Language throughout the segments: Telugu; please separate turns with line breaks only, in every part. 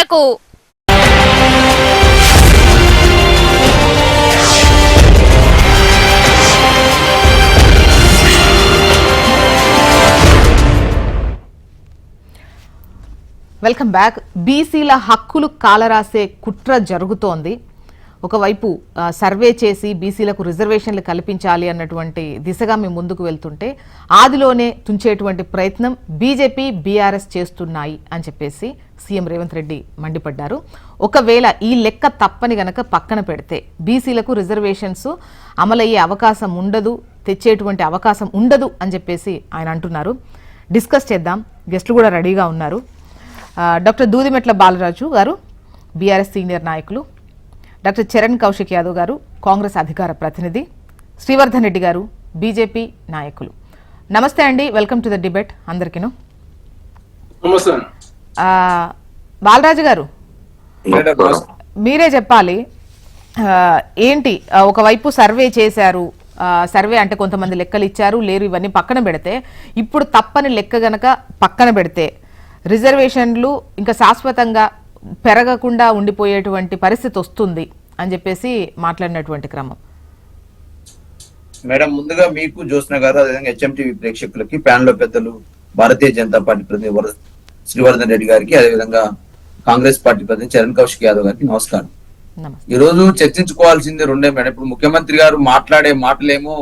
బీసీలకు.
Welcome back. బీసీల హక్కులు కాలరాసే కుట్ర జరుగుతోంది. ఒకవైపు సర్వే చేసి బీసీలకు రిజర్వేషన్లు కల్పించాలి అన్నటువంటి దిశగా మేము ముందుకు వెళ్తుంటే ఆదిలోనే తుంచేటువంటి ప్రయత్నం బీజేపీ బీఆర్ఎస్ చేస్తున్నాయి అని చెప్పేసి సీఎం రేవంత్ రెడ్డి మండిపడ్డారు. ఒకవేళ ఈ లెక్క తప్పని గనక పక్కన పెడితే బీసీలకు రిజర్వేషన్స్ అమలయ్యే అవకాశం ఉండదు, తెచ్చేటువంటి అవకాశం ఉండదు అని చెప్పేసి ఆయన అంటున్నారు. డిస్కస్ చేద్దాం. గెస్టులు కూడా రెడీగా ఉన్నారు. డాక్టర్ దూదిమెట్ల బాలరాజు గారు బీఆర్ఎస్ సీనియర్ నాయకులు, డాక్టర్ చరణ్ కౌశిక్ యాదవ్ గారు కాంగ్రెస్ అధికార ప్రతినిధి, శ్రీవర్ధన్ రెడ్డి గారు బీజేపీ నాయకులు. నమస్తే అండి, వెల్కమ్ టు ద డిబేట్ అందరికీను. బాలరాజు గారు మీరే చెప్పాలి, ఏంటి ఒకవైపు సర్వే చేశారు, సర్వే అంటే కొంతమంది లెక్కలు ఇచ్చారు లేరు ఇవన్నీ పక్కన పెడితే ఇప్పుడు తప్పని లెక్క గనక పక్కన పెడితే రిజర్వేషన్లు ఇంకా శాశ్వతంగా పెరగకుండా ఉండిపోయేటువంటి పరిస్థితి వస్తుంది అని చెప్పేసి మాట్లాడినటువంటి క్రమం.
మేడం, ముందుగా మీకు జ్యోత్స్న గారు, అదేవిధంగా హెచ్ఎంటీవీ ప్రేక్షకులకి, ప్యానల్ లో పెద్దలు భారతీయ జనతా పార్టీ ప్రతినిధి శ్రీవర్ధన్ రెడ్డి గారికి, అదేవిధంగా కాంగ్రెస్ పార్టీ ప్రతినిధి చరణ్ కౌశిక్ యాదవ్ గారికి నమస్కారం. ఈ రోజు చర్చించుకోవాల్సింది రెండే మేడం. ఇప్పుడు ముఖ్యమంత్రి గారు మాట్లాడే మాటలేమో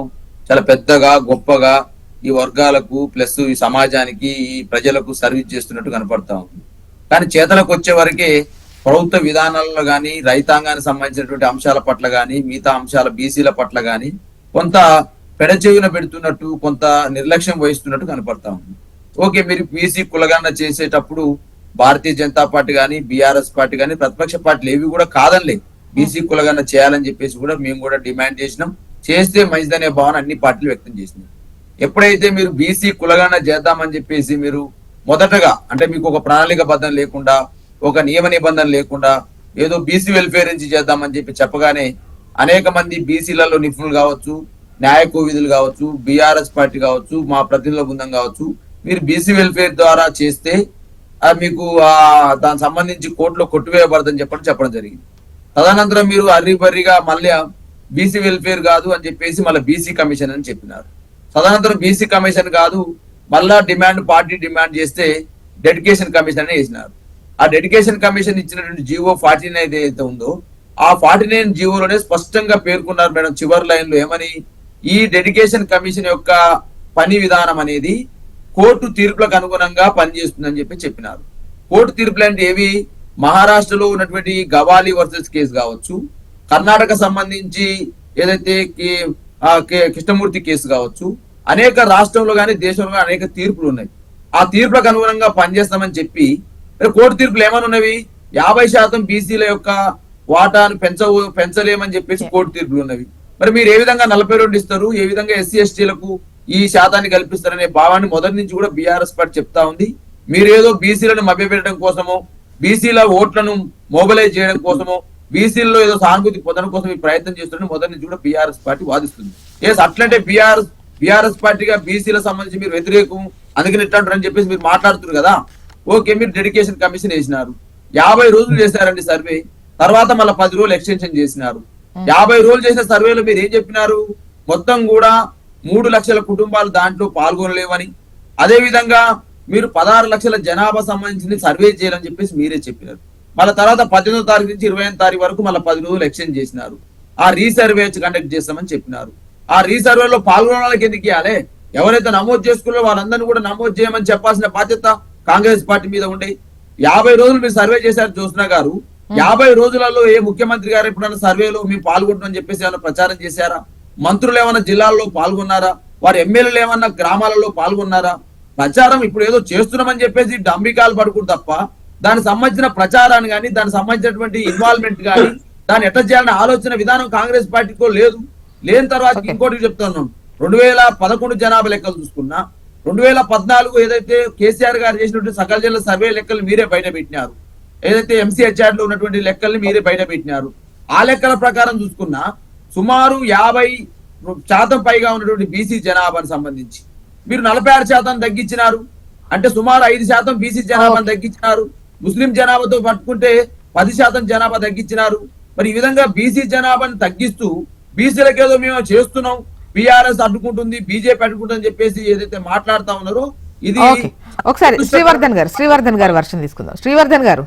చాలా పెద్దగా గొప్పగా ఈ వర్గాలకు ప్లస్ ఈ సమాజానికి ఈ ప్రజలకు సర్వీస్ చేస్తున్నట్టు కనపడతా ఉంది. కానీ చేతలకు వచ్చే వరకే ప్రభుత్వ విధానాలలో గాని, రైతాంగానికి సంబంధించినటువంటి అంశాల పట్ల గాని, మిగతా అంశాల బీసీల పట్ల గాని కొంత పెడచెవిన పెడుతున్నట్టు, కొంత నిర్లక్ష్యం వహిస్తున్నట్టు కనపడతా ఉంది. ఓకే, మీరు బీసీ కులగణన చేసేటప్పుడు భారతీయ జనతా పార్టీ గాని, బీఆర్ఎస్ పార్టీ గాని, ప్రతిపక్ష పార్టీలు ఏవి కూడా కాదనిలే బీసీ కులగణన చేయాలని చెప్పేసి కూడా మేము కూడా డిమాండ్ చేసినాం. చేస్తే మంచిదనే భావన అన్ని పార్టీలు వ్యక్తం చేసినాయి. ఎప్పుడైతే మీరు బీసీ కులగణన చేద్దామని చెప్పేసి మీరు మొదటగా అంటే మీకు ఒక ప్రణాళికబద్ధం లేకుండా, ఒక నియమ నిబంధన లేకుండా ఏదో బీసీ వెల్ఫేర్ నుంచి చేద్దామని చెప్పగానే అనేక మంది బీసీలలో నిపుణులు కావచ్చు, న్యాయ కోవిధులు కావచ్చు, బీఆర్ఎస్ పార్టీ కావచ్చు, మా ప్రతినిధుల బృందం కావచ్చు, మీరు బీసీ వెల్ఫేర్ ద్వారా చేస్తే మీకు దానికి సంబంధించి కోర్టులో కొట్టివేయబడదని చెప్పడం జరిగింది. తదనంతరం మీరు అర్రిబర్రిగా మళ్ళీ బీసీ వెల్ఫేర్ కాదు అని చెప్పేసి మళ్ళీ బీసీ కమిషన్ అని చెప్పినారు. తదనంతరం బీసీ కమిషన్ కాదు, మళ్ళా పార్టీ డిమాండ్ చేస్తే డెడికేషన్ కమిషన్ అని వేసినారు. ఆ డెడికేషన్ కమిషన్ ఇచ్చినటువంటి జీవో 49 ఏదైతే ఉందో ఆ 49 జీవోలోనే స్పష్టంగా పేర్కొన్నారు మేడం చివరి లైన్ లో ఏమని, ఈ డెడికేషన్ కమిషన్ యొక్క పని విధానం అనేది కోర్టు తీర్పులకు అనుగుణంగా పనిచేస్తుందని చెప్పినారు. కోర్టు తీర్పులు అంటే ఏవి, మహారాష్ట్రలో ఉన్నటువంటి గవాలి వర్సెస్ కేసు కావచ్చు, కర్ణాటక సంబంధించి ఏదైతే కృష్ణమూర్తి కేసు కావచ్చు, అనేక రాష్ట్రంలో కానీ దేశంలో అనేక తీర్పులు ఉన్నాయి. ఆ తీర్పులకు అనుగుణంగా పనిచేస్తామని చెప్పి కోర్టు తీర్పులు ఏమని ఉన్నవి, 50% బీసీల యొక్క వాటాను పెంచలేమని చెప్పేసి కోర్టు తీర్పులు ఉన్నవి. మరి మీరు ఏ విధంగా 42 ఇస్తారు, ఏ విధంగా ఎస్సీ ఎస్టీలకు ఈ శాతాన్ని కల్పిస్తారనే భావాన్ని మొదటి నుంచి కూడా బీఆర్ఎస్ పార్టీ చెప్తా ఉంది. మీరేదో బీసీలను మభ్యపెట్టడం కోసమో, బీసీల ఓట్లను మొబిలైజ్ చేయడం కోసమో, బీసీల్లో ఏదో సానుభూతి పొందడం కోసం ఈ ప్రయత్నం చేస్తున్న మొదటి నుంచి కూడా బీఆర్ఎస్ పార్టీ వాదిస్తుంది. అట్లంటే బీఆర్ఎస్ పార్టీగా బీసీల సంబంధించి మీరు వ్యతిరేకం అందుకని ఇట్లాంటారని చెప్పేసి మీరు మాట్లాడుతున్నారు కదా. ఓకే, మీరు డెడికేషన్ కమిషన్ వేసినారు, 50 రోజులు చేశారండి సర్వే, తర్వాత మళ్ళీ 10 రోజులు ఎక్స్టెన్షన్ చేసినారు. 50 రోజులు చేసిన సర్వేలో మీరు ఏం చెప్పినారు, మొత్తం కూడా 3 లక్షల కుటుంబాలు దాంట్లో పాల్గొనలేవని, అదే విధంగా మీరు 16 లక్షల జనాభా సంబంధించి సర్వే చేయాలని చెప్పేసి మీరే చెప్పినారు. మళ్ళీ తర్వాత 18వ తారీఖు నుంచి 25వ తారీఖు వరకు మళ్ళీ 10 రోజులు ఎక్స్టెండ్ చేసినారు. ఆ రీసర్వే కండక్ట్ చేస్తామని చెప్పినారు. ఆ రీసర్వేలో పాల్గొనే వాళ్ళకి ఎందుకు ఇవ్వాలి, ఎవరైతే నమోదు చేసుకున్నారో వాళ్ళందరినీ కూడా నమోదు చేయమని చెప్పాల్సిన బాధ్యత కాంగ్రెస్ పార్టీ మీద ఉండే. 50 రోజులు మీరు సర్వే చేశారు జ్యోత్స్న గారు, 50 రోజులలో ఏ ముఖ్యమంత్రి గారు ఎప్పుడన్నా సర్వేలో మేము పాల్గొంటామని చెప్పేసి ఏమైనా ప్రచారం చేశారా, మంత్రులు ఏమన్నా జిల్లాల్లో పాల్గొన్నారా, వారి ఎమ్మెల్యేలు ఏమన్నా గ్రామాలలో పాల్గొన్నారా? ప్రచారం ఇప్పుడు ఏదో చేస్తున్నామని చెప్పేసి డంబికాలు పడుకుంటు తప్ప దానికి సంబంధించిన ప్రచారాన్ని కానీ, దానికి సంబంధించినటువంటి ఇన్వాల్వ్మెంట్ కానీ, దాన్ని ఎట్లా చేయాలనే ఆలోచన విధానం కాంగ్రెస్ పార్టీకో లేదు. లేని తర్వాత ఇంకోటి చెప్తున్నాం, 2011 జనాభా లెక్కలు చూసుకున్నా, 2014 ఏదైతే కేసీఆర్ గారు చేసినటువంటి సకల జిల్లా సర్వే లెక్కలు మీరే బయట పెట్టినారు. ఏదైతే ఎంసీహెచ్ఆర్ లో ఉన్నటువంటి లెక్కల్ని మీరే బయట పెట్టినారు. ఆ లెక్కల ప్రకారం చూసుకున్నా సుమారు 50% పైగా ఉన్నటువంటి బీసీ జనాభాను సంబంధించి మీరు 46% తగ్గించినారు. అంటే సుమారు 5% బీసీ జనాభాను తగ్గించినారు. ముస్లిం జనాభాతో పట్టుకుంటే 10% జనాభా తగ్గించినారు. మరి ఈ విధంగా బీసీ జనాభాని తగ్గిస్తూ బీసీలకేదో మేము చేస్తున్నాం, బీఆర్ఎస్ అడ్డుకుంటుంది, బీజేపీ అడ్డుకుంటుందని చెప్పేసి ఏదైతే మాట్లాడుతా ఉన్నారో ఇది
ఒకసారి శ్రీవర్ధన్ గారు వర్షన్ తీసుకుందాం. శ్రీవర్ధన్ గారు,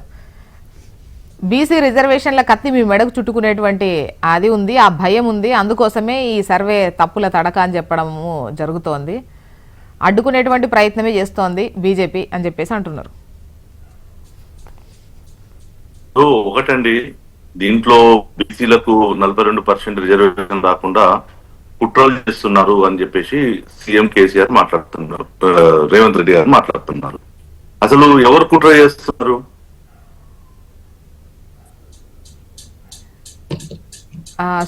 బీసీ రిజర్వేషన్ల కత్తి మీ మెడకు చుట్టుకునేటువంటి అది ఉంది, ఆ భయం ఉంది, అందుకోసమే ఈ సర్వే తప్పుల తడక అని చెప్పడము జరుగుతోంది, అడ్డుకునేటువంటి ప్రయత్నమే చేస్తోంది బీజేపీ అని చెప్పేసి అంటున్నారు.
ఒకటండి, దీంట్లో బీసీలకు 42% రిజర్వేషన్ రాకుండా కుట్రలు చేస్తున్నారు అని చెప్పేసి సీఎం కేసీఆర్ మాట్లాడుతున్నారు, రేవంత్ రెడ్డి గారు మాట్లాడుతున్నారు. అసలు ఎవరు కుట్ర చేస్తున్నారు?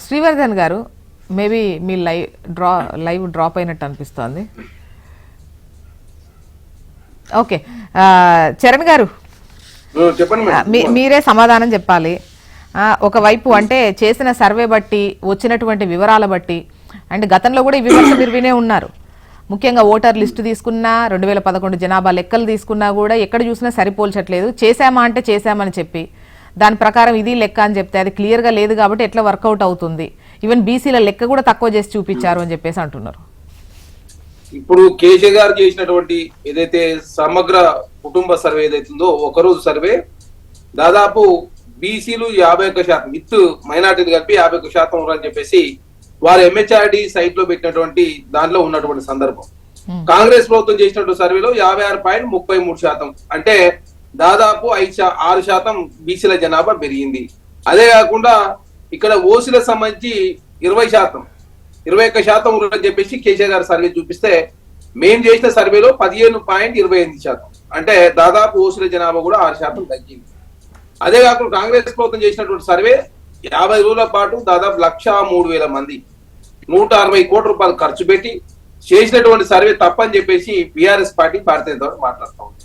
శ్రీవర్ధన్ గారు, మేబీ మీ లైవ్ డ్రాప్ అయినట్టు అనిపిస్తోంది. ఓకే, చరణ్ గారు మీరే సమాధానం చెప్పాలి. ఒకవైపు అంటే చేసిన సర్వే బట్టి వచ్చినటువంటి వివరాల బట్టి, అంటే గతంలో కూడా ఈ విమర్శ మీరు వినే ఉన్నారు, ముఖ్యంగా ఓటర్ లిస్టు తీసుకున్నా 2011 జనాభా లెక్కలు తీసుకున్నా కూడా ఎక్కడ చూసినా సరిపోల్చట్లేదు. చేశామా అంటే చేశామని చెప్పి దాని ప్రకారం ఇది లెక్క అని చెప్తే అది క్లియర్గా లేదు కాబట్టి ఎట్లా వర్కౌట్ అవుతుంది, ఈవెన్ బీసీల లెక్క కూడా తక్కువ చేసి చూపించారు అని చెప్పేసి అంటున్నారు.
ఇప్పుడు కేసీ గారు చేసినటువంటి ఏదైతే సమగ్ర కుటుంబ సర్వే ఏదైతుందో ఒకరోజు సర్వే దాదాపు బీసీలు 51% విత్ మైనార్టీలు కలిపి 51% ఉన్నారని చెప్పేసి వారు ఎంహెచ్ఆర్డి సైట్ లో పెట్టినటువంటి దాంట్లో ఉన్నటువంటి సందర్భం. కాంగ్రెస్ ప్రభుత్వం చేసినటువంటి సర్వేలో 56.33%, అంటే దాదాపు 6% బీసీల జనాభా పెరిగింది. అదే కాకుండా ఇక్కడ ఓసీలకు సంబంధించి 21% ఉన్నారని చెప్పేసి కేసీఆర్ గారు సర్వే చూపిస్తే, మేము చేసిన సర్వేలో 15.28%, అంటే దాదాపు ఓసీల జనాభా కూడా 6% తగ్గింది. అదే కాకుండా కాంగ్రెస్ ప్రభుత్వం చేసినటువంటి సర్వే 50 రోజుల పాటు దాదాపు 103,000 మంది 160 కోట్ల రూపాయలు ఖర్చు పెట్టి చేసినటువంటి సర్వే తప్పని చెప్పేసి BRS party Bharatiya Janata party మాట్లాడుతూ ఉంది.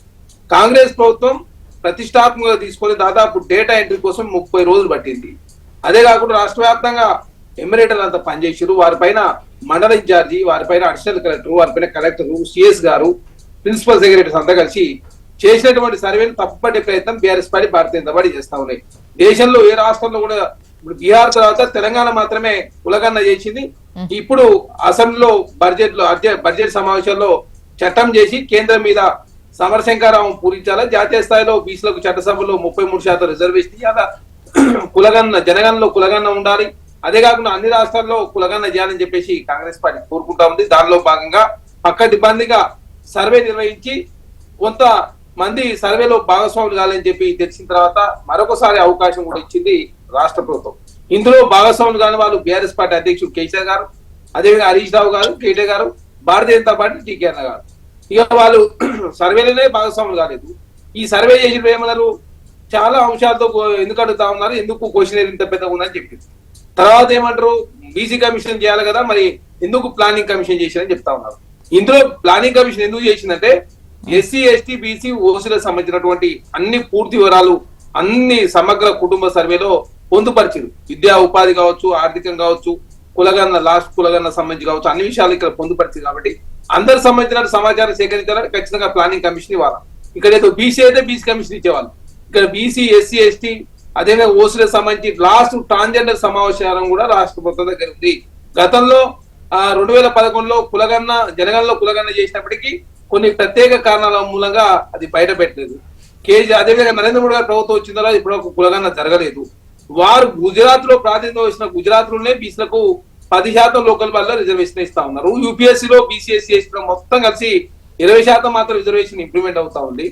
కాంగ్రెస్ ప్రభుత్వం ప్రతిష్టాత్మకంగా తీసుకొని దాదాపు డేటా ఎంట్రీ కోసం 30 రోజులు పట్టింది. అదే కాకుండా రాష్ట్ర వ్యాప్తంగా ఎమిరేటర్లు అంతా పనిచేసారు. వారిపైన మండల ఇన్ఛార్జి, వారిపైన అడిషనల్ కలెక్టర్, వారిపైన కలెక్టర్, సిఎస్ గారు, ప్రిన్సిపల్ సెక్రటరీస్ అంతా కలిసి చేసినటువంటి సర్వేను తప్పుపట్టే ప్రయత్నం BRS party Bharatiya Janata party చేస్తా ఉన్నాయి. దేశంలో ఏ రాష్ట్రంలో కూడా ఇప్పుడు బీహార్ తర్వాత తెలంగాణ మాత్రమే కులగన్న చేసింది. ఇప్పుడు అసెంబ్లీలో బడ్జెట్ సమావేశంలో చట్టం చేసి కేంద్రం మీద సమరశంకారావం పూరించాలా, జాతీయ స్థాయిలో బీసీలకు చట్టసభలో 33% రిజర్వేషన్ ఇవ్వాలా, కులగన్న జనగణలో కులగన్న ఉండాలి, అదే కాకుండా అన్ని రాష్ట్రాల్లో కులగన్న చేయాలని చెప్పేసి కాంగ్రెస్ పార్టీ కోరుకుంటా ఉంది. దానిలో భాగంగా పక్కదిబ్బందిగా సర్వే నిర్వహించి కొంత మంది సర్వేలో భాగస్వాములు కావాలని చెప్పి తెలిసిన తర్వాత మరొకసారి అవకాశం కూడా ఇచ్చింది రాష్ట్ర ప్రభుత్వం. ఇందులో భాగస్వాములు కాని వాళ్ళు బీఆర్ఎస్ పార్టీ అధ్యక్షుడు కేసీఆర్ గారు, అదేవిధంగా హరీష్ రావు గారు, కేటీ గారు, భారతీయ జనతా పార్టీ టీకే అన్న గారు. ఇక వాళ్ళు సర్వేలోనే భాగస్వాములు కాలేదు. ఈ సర్వే చేసిన ఏమన్నారు, చాలా అంశాలతో ఎందుకు అడుగుతా ఉన్నారు, ఎందుకు క్వశ్చన్ ఇంత పెద్దగా ఉందని చెప్పింది. తర్వాత ఏమంటారు, బీసీ కమిషన్ చేయాలి కదా, మరి ఎందుకు ప్లానింగ్ కమిషన్ చేశారని చెప్తా ఉన్నారు. ఇందులో ప్లానింగ్ కమిషన్ ఎందుకు చేసిందంటే ఎస్సీ, ఎస్టీ, బీసీ, ఓసీలకు సంబంధించినటువంటి అన్ని పూర్తి వివరాలు అన్ని సమగ్ర కుటుంబ సర్వేలో పొందుపరిచింది. విద్యా ఉపాధి కావచ్చు, ఆర్థికం కావచ్చు, కులగన్న సంబంధించి కావచ్చు, అన్ని విషయాలు ఇక్కడ పొందుపరిచింది. కాబట్టి అందరు సంబంధించిన సమాచారం సేకరించాలని ఖచ్చితంగా ప్లానింగ్ కమిషన్ ఇవ్వాలి. ఇక్కడ ఏదో బీసీ అయితే బీసీ కమిషన్ ఇచ్చేవాళ్ళు, ఇక్కడ బీసీ, ఎస్సీ, ఎస్టీ, అదేవిధంగా ఓసీలకు సంబంధించి లాస్ట్ ట్రాన్స్జెండర్ సమావేశం కూడా రాష్ట్ర ప్రభుత్వం దగ్గర ఉంది. గతంలో 2011లో జనగణలో కులగన్న చేసినప్పటికీ కొన్ని ప్రత్యేక కారణాల మూలంగా అది బయట పెట్టలేదు. అదేవిధంగా నరేంద్ర మోడీ గారు ప్రభుత్వం వచ్చిన తర్వాత ఇప్పుడు ఒక కులగన్న జరగలేదు. వారు గుజరాత్ లో ప్రాతినిధ్యం వహించిన గుజరాత్ లోనే బీసీలకు 10% లోకల్ బాడీలో రిజర్వేషన్ ఇస్తా ఉన్నారు. యూపీఎస్సీలో బీసీ, ఎస్సీ, ఎస్టీ మొత్తం కలిసి 20% మాత్రం రిజర్వేషన్ ఇంప్లిమెంట్ అవుతా ఉంది.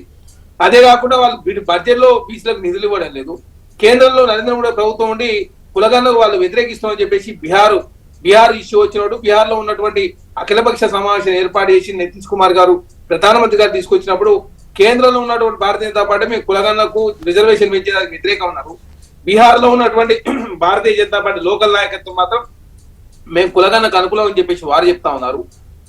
అదే కాకుండా వాళ్ళు బడ్జెట్ లో బీసీలకు నిధులు ఇవ్వడం లేదు. కేంద్రంలో నరేంద్ర మోడీ ప్రభుత్వం ఉండి కులగన్నకు వాళ్ళు వ్యతిరేకిస్తామని చెప్పేసి బీహార్ ఇష్యూ వచ్చినప్పుడు బీహార్ లో ఉన్నటువంటి అఖిలపక్ష సమావేశం ఏర్పాటు చేసి నితీష్ కుమార్ గారు ప్రధానమంత్రి గారు తీసుకొచ్చినప్పుడు కేంద్రంలో ఉన్నటువంటి భారతీయ జనతా పార్టీ మేము కులగన్నకు రిజర్వేషన్ పెంచేదానికి వ్యతిరేకంగా ఉన్నారు. బీహార్ లో ఉన్నటువంటి భారతీయ జనతా పార్టీ లోకల్ నాయకత్వం మాత్రం మేము కులగన్నకు అనుకూలం అని చెప్పేసి వారు చెప్తా ఉన్నారు.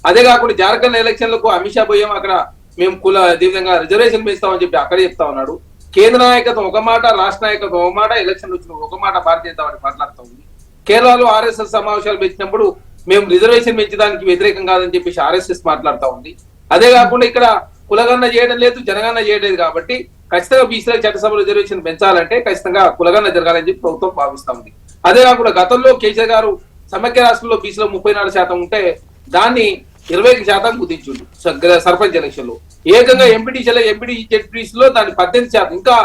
అదే కాకుండా జార్ఖండ్ ఎలక్షన్లకు అమిత్ షా పోయాం, అక్కడ మేము విధంగా రిజర్వేషన్ పెంచుతామని చెప్పి అక్కడే చెప్తా ఉన్నాడు. కేంద్ర నాయకత్వం ఒక మాట, రాష్ట్ర నాయకత్వం ఒక మాట, ఎలక్షన్ వచ్చిన ఒక మాట భారతీయ జనతా పార్టీ మాట్లాడుతూ ఉంది. కేరళలో ఆర్ఎస్ఎస్ సమావేశాలు పెట్టినప్పుడు మేము రిజర్వేషన్ పెంచడానికి వ్యతిరేకం కాదని చెప్పేసి ఆర్ఎస్ఎస్ మాట్లాడుతూ ఉంది. అదే కాకుండా ఇక్కడ కులగణన చేయడం లేదు, జనగణన చేయడం లేదు. కాబట్టి ఖచ్చితంగా బీసీల చట్టసభ రిజర్వేషన్ పెంచాలంటే ఖచ్చితంగా కులగణన జరగాలని చెప్పి ప్రభుత్వం భావిస్తా ఉంది. అదే కాకుండా గతంలో కేసీఆర్ గారు సమైక్య రాష్ట్రంలో బీసీలో 34% ఉంటే దాన్ని 20% కుదించుండు సర్పంచ్ ఎలక్షన్ లో. ఏకంగా ఎంపీటీ జెడ్పీటీసీ లో దాన్ని 18%, ఇంకా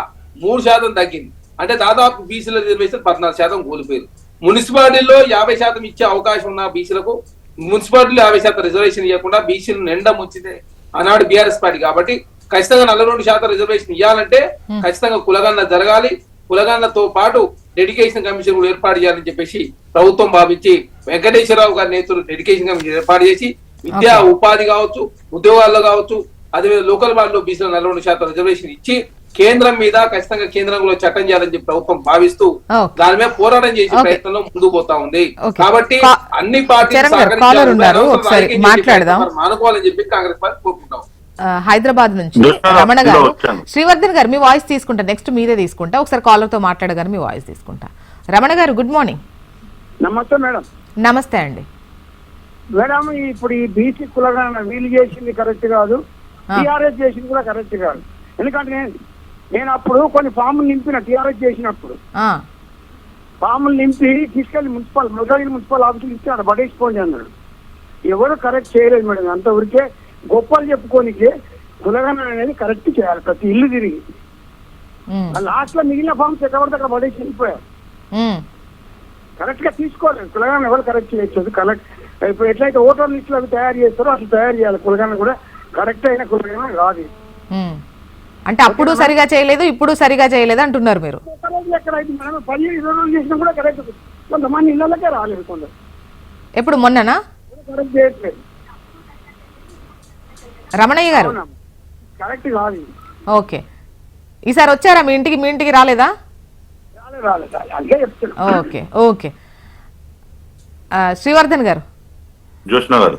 3% తగ్గింది. అంటే దాదాపు బీసీల రిజర్వేషన్ 14% కోల్పోయారు. మున్సిపాలిటీలో 50% ఇచ్చే అవకాశం ఉన్న బీసీలకు మున్సిపాలిటీలో 50% రిజర్వేషన్ ఇవ్వకుండా బీసీలు నిండా ముంచితే ఆనాడు బీఆర్ఎస్ పార్టీ. కాబట్టి ఖచ్చితంగా 42% రిజర్వేషన్ ఇవ్వాలంటే ఖచ్చితంగా కులగణన జరగాలి. కులగణనతో పాటు డెడికేషన్ కమిషన్ కూడా ఏర్పాటు చేయాలని చెప్పేసి ప్రభుత్వం భావించి వెంకటేశ్వరరావు గారి నేతృత్వంలో డెడికేషన్ కమిషన్ ఏర్పాటు చేసి విద్యా ఉపాధి కావచ్చు, ఉద్యోగాల్లో కావచ్చు, అదే లోకల్ వాళ్ళలో బీసీలో 42% రిజర్వేషన్ ఇచ్చి కేంద్రం మీద ఖచ్చితంగా కేంద్రం కూడా చట్టం చేయాలని చెప్పి ప్రభుత్వం భావిస్తూ దాని మీద పోరాటం చేసే ప్రయత్నంలో ముందుకు పోతా ఉంది. కాబట్టి అన్ని పార్టీలు మానుకోవాలని చెప్పి కాంగ్రెస్ పార్టీ కోరుకుంటాం.
హైదరాబాద్ నుంచి రమణ గారు, శ్రీవర్ధన్ గారు మీ వాయిస్ తీసుకుంటా, నెక్స్ట్ మీరే తీసుకుంటా, ఒకసారి కాలర్ తో మాట్లాడగారు మీ వాయిస్ తీసుకుంటా. రమణ గారు గుడ్ మార్నింగ్.
నమస్తే మేడం.
నమస్తే అండి
మేడం. ఇప్పుడు ఈ బీసీ కులగణన వీళ్ళు చేసింది కరెక్ట్ కాదు, టీఆర్ఎస్ చేసింది కూడా కరెక్ట్ కాదు. ఎందుకంటే నేను అప్పుడు కొన్ని ఫాములు నింపిన టీఆర్ఎస్ చేసినప్పుడు ఫాములు నింపి తీసుకెళ్లి మున్సిపల్ ఆఫీసులు ఇచ్చాడు, పడేసిపోండి అన్నాడు. ఎవరు కరెక్ట్ చేయలేదు మేడం. అంత ఊరికే గొప్పలు చెప్పుకోనికే కులగణన అనేది కరెక్ట్ చేయాలి, ప్రతి ఇల్లు తిరిగి. లాస్ట్ లో మిగిలిన ఫామ్స్ ఎక్కడ అక్కడ పడేసి వెళ్ళిపోయారు. కరెక్ట్ గా తీసుకోలేదు కులగణన, ఎవరు కరెక్ట్ చేయొచ్చు. కరెక్ట్ ఇప్పుడు ఎట్లయితే ఓటర్ లిస్టులు అవి తయారు చేస్తారో అట్లా తయారు చేయాలి. కులగణన కూడా కరెక్ట్ అయిన కులగణన కాదు.
అంటే అప్పుడు సరిగా చేయలేదు, ఇప్పుడు సరిగా చేయలేదు అంటున్నారు మీరు.
ఎక్కడైతే మనం 10-20 రోజులు చేసినా కూడా కరెక్ట్, కొంతమంది ఇళ్ళకే రాలేదు కొందరు.
ఎప్పుడు మొన్ననా?
కరెక్ట్ చేయట్లేదు
రమణయ్య గారు.
కరెక్ట్ కాదు.
ఓకే, ఈసారి వచ్చారా మీ ఇంటికి రాలేదా? Okay okay. శ్రీవర్ధన్ గారు.
జోష్న గారు,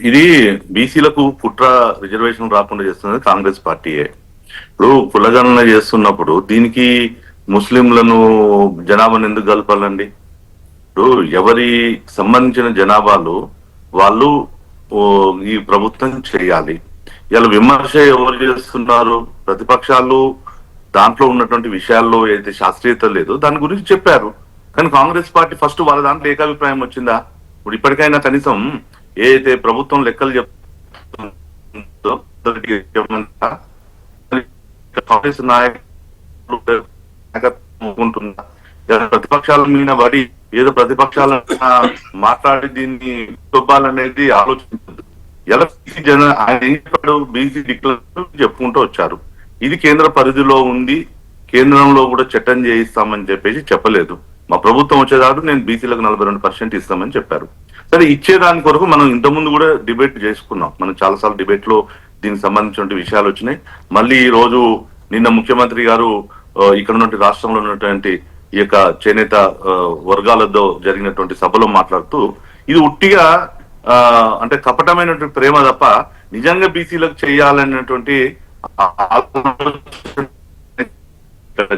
ఇది బీసీలకు కుట్ర రిజర్వేషన్ రాకుండా చేస్తున్నది కాంగ్రెస్ పార్టీయే. ఇప్పుడు కులగణన చేస్తున్నప్పుడు దీనికి ముస్లింలను జనాభాను ఎందుకు కలపాలండి? ఇప్పుడు ఎవరి సంబంధించిన జనాభాలు వాళ్ళు ఈ ప్రభుత్వం చేయాలి. ఇలా విమర్శ ఎవరు చేస్తున్నారు? ప్రతిపక్షాలు దాంట్లో ఉన్నటువంటి విషయాల్లో ఏదైతే శాస్త్రీయత లేదో దాని గురించి చెప్పారు. కానీ కాంగ్రెస్ పార్టీ ఫస్ట్ వాళ్ళ దాంట్లో ఏకాభిప్రాయం వచ్చిందా? ఇప్పుడు ఇప్పటికైనా కనీసం ఏదైతే ప్రభుత్వం లెక్కలు చెప్తుందో కాంగ్రెస్ నాయకులుంటుందా? ప్రతిపక్షాల మీద పడి ఏదో ప్రతిపక్షాల మాట్లాడి దీన్ని చూపాలనేది ఆలోచించదు. ఎలా ఆయన ఏం చెప్పాడు? బీసీ డిక్లరేషన్ చెప్పుకుంటూ వచ్చారు. ఇది కేంద్ర పరిధిలో ఉంది, కేంద్రంలో కూడా చట్టం చేయిస్తామని చెప్పేసి చెప్పలేదు. మా ప్రభుత్వం వచ్చేదాకా నేను బీసీలకు 42% ఇస్తామని చెప్పారు. సరే, ఇచ్చేదాని కొరకు మనం ఇంతకుముందు కూడా డిబేట్ చేసుకున్నాం. మనం చాలాసార్లు డిబేట్ లో దీనికి సంబంధించిన విషయాలు వచ్చినాయి. మళ్ళీ ఈ రోజు నిన్న ముఖ్యమంత్రి గారు ఇక్కడ ఉన్నటువంటి రాష్ట్రంలో ఉన్నటువంటి ఈ యొక్క చేనేత వర్గాలతో జరిగినటువంటి సభలో మాట్లాడుతూ ఇది ఉట్టిగా అంటే కపటమైనటువంటి ప్రేమ తప్ప నిజంగా బీసీలకు చేయాలనేటువంటి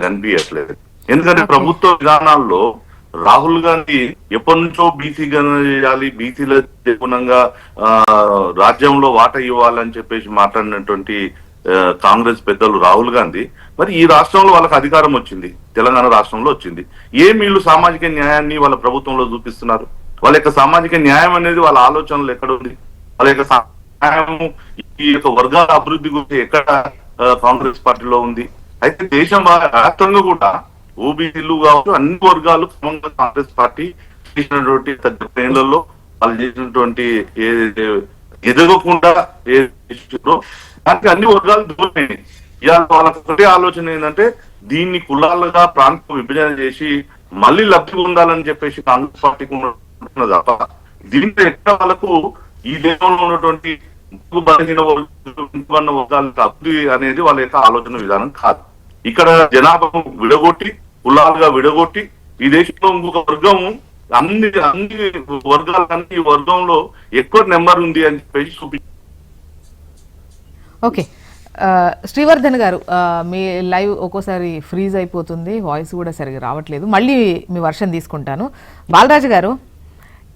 కనిపించట్లేదు. ఎందుకంటే ప్రభుత్వ విధానాల్లో రాహుల్ గాంధీ ఎప్పటి నుంచో బీసీ గణన చేయాలి, బీసీల అనుగుణంగా రాజ్యంలో వాటా ఇవ్వాలని చెప్పేసి మాట్లాడినటువంటి కాంగ్రెస్ పెద్దలు రాహుల్ గాంధీ మరి ఈ రాష్ట్రంలో వాళ్ళకి అధికారం వచ్చింది, తెలంగాణ రాష్ట్రంలో వచ్చింది. ఏం వీళ్ళు సామాజిక న్యాయాన్ని వాళ్ళ ప్రభుత్వంలో చూపిస్తున్నారు? వాళ్ళ యొక్క సామాజిక న్యాయం అనేది వాళ్ళ ఆలోచనలు ఎక్కడ ఉంది? వాళ్ళ యొక్క న్యాయం ఈ యొక్క వర్గాల అభివృద్ధి గురించి ఎక్కడ కాంగ్రెస్ పార్టీలో ఉంది? అయితే దేశం రాష్ట్రంగా కూడా ఓబీసీలు కావచ్చు అన్ని వర్గాలు క్రమంగా కాంగ్రెస్ పార్టీ చేసినటువంటి ఏళ్లలో వాళ్ళు చేసినటువంటి ఏదైతే ఎదగకుండా దానికి అన్ని వర్గాలు దూరమైనవి. ఇవాళ వాళ్ళకి ఒకటే ఆలోచన ఏంటంటే దీన్ని కులాలుగా ప్రాంత విభజన చేసి మళ్ళీ లబ్ధి పొందాలని చెప్పేసి కాంగ్రెస్ పార్టీకి ఉన్నది తప్ప దీంట్లో ఎక్కడ వాళ్ళకు ఈ దేశంలో ఉన్నటువంటి బలహీన వర్గాలకు అభివృద్ధి అనేది వాళ్ళ యొక్క ఆలోచన విధానం కాదు. ఇక్కడ జనాభాను విడగొట్టి కులాలుగా విడగొట్టి ఈ దేశంలో ఇంకొక వర్గం అన్ని వర్గాల కన్నా ఈ వర్గంలో ఎక్కువ నెంబర్ ఉంది అని చెప్పేసి చూపించారు.
ఓకే, శ్రీవర్ధన్ గారు, మీ లైవ్ ఒక్కోసారి ఫ్రీజ్ అయిపోతుంది, వాయిస్ కూడా సరిగా రావట్లేదు. మళ్ళీ మీ వర్షన్ తీసుకుంటాను. బాలరాజు గారు,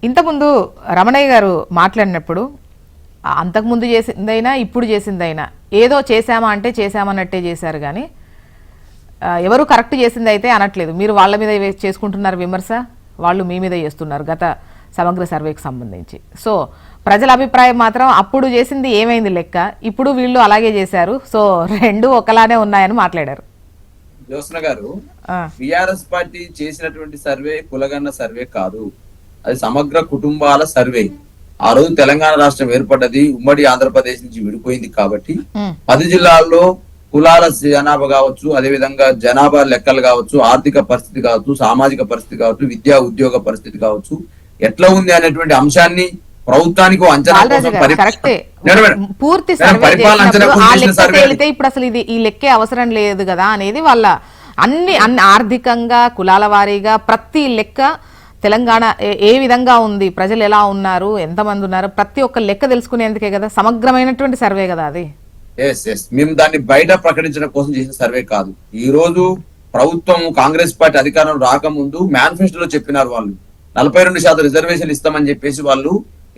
ఇంతకుముందు రమణయ్య గారు మాట్లాడినప్పుడు అంతకుముందు చేసిందైనా ఇప్పుడు చేసిందైనా ఏదో చేశామా అంటే చేశామన్నట్టే చేశారు కానీ ఎవరు కరెక్ట్ చేసింది అయితే అనట్లేదు. మీరు వాళ్ళ మీద చేసుకుంటున్నారు విమర్శ, వాళ్ళు మీ మీద చేస్తున్నారు గత సమగ్ర సర్వేకి సంబంధించి. సో ప్రజల అభిప్రాయం మాత్రం అప్పుడు చేసింది ఏమైంది లెక్క, ఇప్పుడు వీళ్ళు అలాగే చేశారు, సో రెండు ఒకలానే ఉన్నాయని మాట్లాడారు.
జ్యోత్స్న గారు, బిఆర్ఎస్ పార్టీ చేసినటువంటి సర్వే కులగన్న సర్వే కాదు, అది సమగ్ర కుటుంబాల సర్వే. ఆ రోజు తెలంగాణ రాష్ట్రం ఏర్పడ్డది ఉమ్మడి ఆంధ్రప్రదేశ్ నుంచి విడిపోయింది కాబట్టి 10 జిల్లాల్లో కులాల జనాభా కావచ్చు, అదే విధంగా జనాభా లెక్కలు కావచ్చు, ఆర్థిక పరిస్థితి కావచ్చు, సామాజిక పరిస్థితి కావచ్చు, విద్యా ఉద్యోగ పరిస్థితి కావచ్చు, ఎట్లా ఉంది అనేటువంటి అంశాన్ని ప్రభుత్వానికి అంచనా
పూర్తి సర్వే ఇప్పుడు అసలు ఇది ఈ లెక్కే అవసరం లేదు కదా అనేది వాళ్ళ అన్ని ఆర్థికంగా కులాల వారీగా ప్రతి లెక్క తెలంగాణ ఏ విధంగా ఉంది, ప్రజలు ఎలా ఉన్నారు, ఎంతమంది ఉన్నారు, ప్రతి ఒక్క లెక్క తెలుసుకునేందుకే కదా, సమగ్రమైనటువంటి సర్వే కదా అది.
మేము దాన్ని బయట ప్రకటించడం కోసం చేసిన సర్వే కాదు. ఈ రోజు ప్రభుత్వం కాంగ్రెస్ పార్టీ అధికారం రాకముందు మేనిఫెస్టోలో చెప్పినారు వాళ్ళు 42% రిజర్వేషన్ ఇస్తామని చెప్పేసి వాళ్ళు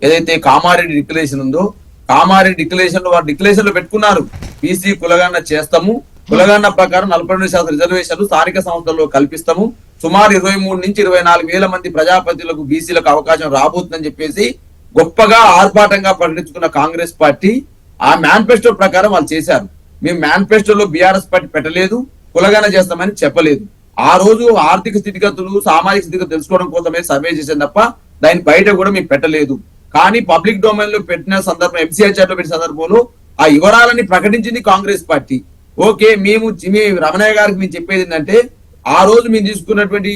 ఏదైతే కామారెడ్డి డిక్లరేషన్ ఉందో కామారెడ్డి డిక్లరేషన్ లో వారు డిక్లరేషన్ లో పెట్టుకున్నారు బీసీ కులగన్న చేస్తాము, కులగన్న ప్రకారం 42% రిజర్వేషన్లు స్థానిక సంస్థల్లో కల్పిస్తాము, సుమారు 23 నుంచి 24 వేల మంది ప్రజాప్రతినిధులకు బీసీలకు అవకాశం రాబోతుందని చెప్పేసి గొప్పగా ఆర్భాటంగా ప్రకటించుకున్న కాంగ్రెస్ పార్టీ ఆ మేనిఫెస్టో ప్రకారం వాళ్ళు చేశారు. మేము మేనిఫెస్టోలో బీఆర్ఎస్ పార్టీ పెట్టలేదు, కులగన్న చేస్తామని చెప్పలేదు. ఆ రోజు ఆర్థిక స్థితిగతులు సామాజిక స్థితిగతులు తెలుసుకోవడం కోసమే సర్వే చేసాం తప్ప దాని బయట కూడా మేము పెట్టలేదు. కానీ పబ్లిక్ డొమైన్ లో పెట్టిన సందర్భం, ఎంసీహెచ్ఆర్ లో పెట్టిన సందర్భంలో ఆ వివరాలని ప్రకటించింది కాంగ్రెస్ పార్టీ. ఓకే, మేము రమణయ్య గారికి మేము చెప్పేది ఏంటంటే ఆ రోజు మేము తీసుకున్నటువంటి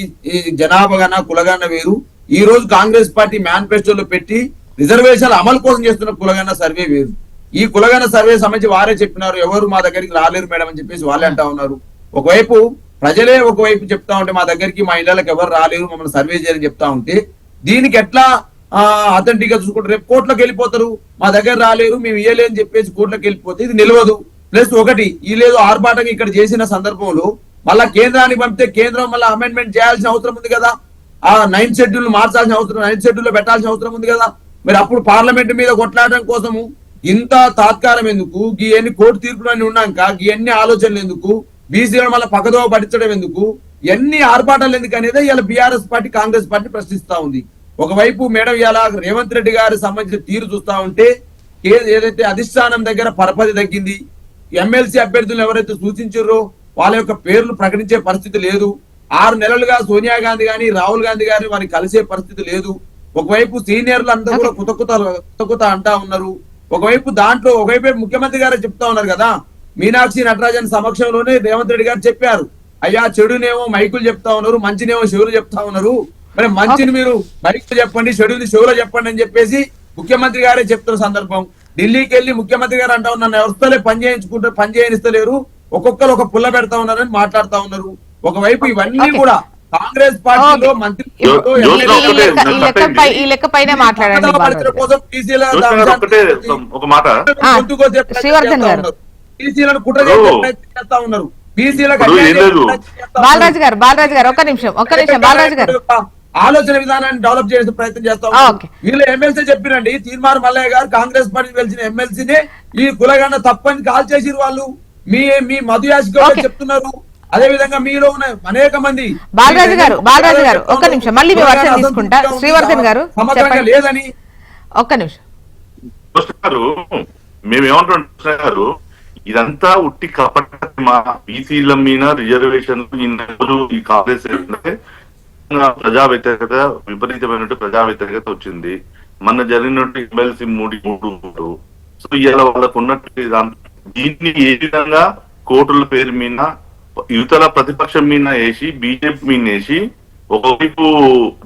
జనాభా గణ కులగన్న వేరు, ఈ రోజు కాంగ్రెస్ పార్టీ మేనిఫెస్టోలో పెట్టి రిజర్వేషన్ల అమలు కోసం చేస్తున్న కులగన్న సర్వే వేరు. ఈ కులగన్న సర్వే సంబంధించి వారే చెప్పినారు, ఎవరు మా దగ్గరికి రాలేరు మేడం అని చెప్పేసి వాళ్ళే అంటా ఉన్నారు. ఒకవైపు ప్రజలే ఒకవైపు చెప్తా ఉంటే మా దగ్గరికి మా ఇళ్లకు ఎవరు రాలేరు మమ్మల్ని సర్వే చేయాలని చెప్తా ఉంటే దీనికి ఎట్లా అథెంటిక్ గా చూసుకుంటారు? రేపు కోర్టులకు వెళ్ళిపోతారు, మా దగ్గర రాలేరు మేము ఇయ్యలే అని చెప్పేసి కోర్టులకు వెళ్ళిపోతే ఇది నిలవదు. ప్లస్ ఒకటి ఈ లేదు ఆర్భాటంగా ఇక్కడ చేసిన సందర్భంలో మళ్ళా కేంద్రానికి పంపితే కేంద్రం మళ్ళీ అమెండ్మెంట్ చేయాల్సిన అవసరం ఉంది కదా, ఆ 9th షెడ్యూల్ మార్చాల్సిన అవసరం, 9th షెడ్యూల్ లో పెట్టాల్సిన అవసరం ఉంది కదా. మరి అప్పుడు పార్లమెంట్ మీద కొట్లాడడం కోసము ఇంత తాత్కాలం ఎందుకు, గీ కోర్టు తీర్పులన్నీ ఉన్నాక గీ ఆలోచనలు ఎందుకు, బీసీలను మళ్ళీ పక్కదోవ పట్టించడం ఎందుకు, ఎన్ని ఆర్భాటాలు ఎందుకు అనేది ఇలా బీఆర్ఎస్ పార్టీ కాంగ్రెస్ పార్టీ ప్రశ్నిస్తా ఉంది. ఒకవైపు మేడం ఇలా రేవంత్ రెడ్డి గారికి సంబంధించిన తీరు చూస్తా ఉంటే ఏదైతే అధిష్టానం దగ్గర పరపతి తగ్గింది, ఎమ్మెల్సీ అభ్యర్థులను ఎవరైతే సూచించారో వాళ్ళ యొక్క పేర్లు ప్రకటించే పరిస్థితి లేదు, 6 నెలలుగా సోనియా గాంధీ గాని రాహుల్ గాంధీ గారిని వారికి కలిసే పరిస్థితి లేదు. ఒకవైపు సీనియర్లు అంతా కూడా కొత్త అంటా ఉన్నారు. ఒకవైపు ముఖ్యమంత్రి గారే చెప్తా ఉన్నారు కదా, మీనాక్షి నటరాజన్ సమక్షంలోనే రేవంత్ రెడ్డి గారు చెప్పారు, అయ్యా చెడునేమో మైకులు చెప్తా ఉన్నారు, మంచినేమో చెవులు చెప్తా ఉన్నారు, మరి మంచిని మీరు మైకులు చెప్పండి, చెడుని చెవులు చెప్పండి అని చెప్పేసి ముఖ్యమంత్రి గారే చెప్తున్న సందర్భం. ఢిల్లీకి వెళ్ళి ముఖ్యమంత్రి గారు అంటా ఉన్నారు, ఎవరిస్తలే పని చేయనిస్తలేరు, ఒక్కొక్కరు ఒక పుల్ల పెడతా ఉన్నారని మాట్లాడుతా ఉన్నారు. ఒకవైపు ఇవన్నీ కూడా కాంగ్రెస్ పార్టీలో మంత్రి చేస్తా ఉన్నారు.
బాలరాజు గారు ఒక్క నిమిషం బాలరాజు గారు
ఆలోచన విధానాన్ని డెవలప్ చేసే ప్రయత్నం చేస్తా ఉన్నారు. వీళ్ళు ఎమ్మెల్సీ చెప్పినండి, తీర్మార్ మల్లయ్య గారు కాంగ్రెస్ పార్టీ గెలిచిన ఎమ్మెల్సీనే ఈ కులగన్న తప్పని కాల్ చేసిరు వాళ్ళు. మీ మధుయాసి చెప్తున్నారు. అదే విధంగా మీలో ఉన్న అనేక మంది
బాలరాజు గారు ఒక్క నిమిషం మళ్ళీ మీ వర్షం తీసుకుంటా. శ్రీవర్ధన్ గారు
లేదని
ఒక్క నిమిషం.
మేమేమంటున్నారు, ఇదంతా ఉట్టి కపట మా బీసీల మీద రిజర్వేషన్లు ఈ కాంగ్రెస్ ప్రజా వ్యతిరేకత విపరీతమైనట్టు ప్రజా వ్యతిరేకత వచ్చింది. మొన్న జరిగినట్టు ఎమ్మెల్సీ 3 సో ఇలా వాళ్ళకు ఉన్నట్టు దీన్ని ఏ విధంగా కోర్టుల పేరు మీద యువతల ప్రతిపక్షం మీద వేసి బీజేపీ మీద వేసి ఒకవైపు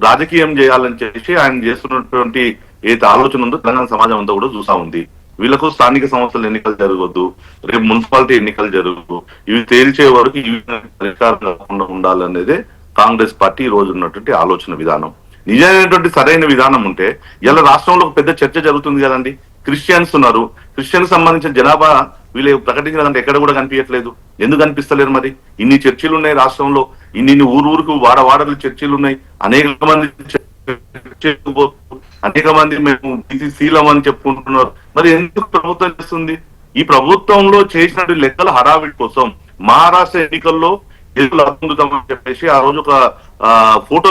రాజకీయం చేయాలని చెప్పేసి ఆయన చేస్తున్నటువంటి ఏదైతే ఆలోచన ఉందో తెలంగాణ సమాజం అంతా కూడా చూసా ఉంది. వీళ్ళకు స్థానిక సంస్థల ఎన్నికలు జరగవద్దు, రేపు మున్సిపాలిటీ ఎన్నికలు జరగదు, ఇవి తేల్చే వరకు ఇవి పరిష్కారం కాకుండా ఉండాలనేదే కాంగ్రెస్ పార్టీ ఈ రోజు ఉన్నటువంటి ఆలోచన విధానం. నిజమైనటువంటి సరైన విధానం ఉంటే ఇలా రాష్ట్రంలో ఒక పెద్ద చర్చ జరుగుతుంది కదండి. క్రిస్టియన్స్ ఉన్నారు, క్రిస్టియన్ సంబంధించిన జనాభా వీళ్ళు ప్రకటించినదంటే ఎక్కడ కూడా కనిపించట్లేదు. ఎందుకు కనిపిస్తలేరు? మరి ఇన్ని చర్చిలు ఉన్నాయి రాష్ట్రంలో, ఇన్ని ఊరుకు వాడవాడలు చర్చిలు ఉన్నాయి, అనేక మంది అనేక మంది మేము బీసీ శీలం అని చెప్పుకుంటున్నారు. మరి ఎందుకు ప్రభుత్వం చేస్తుంది? ఈ ప్రభుత్వంలో చేసిన లెక్కల హడావిడి కోసం మహారాష్ట్ర ఎన్నికల్లో ఎన్నికలు పొందుతామని చెప్పేసి ఆ రోజు ఒక ఫోటో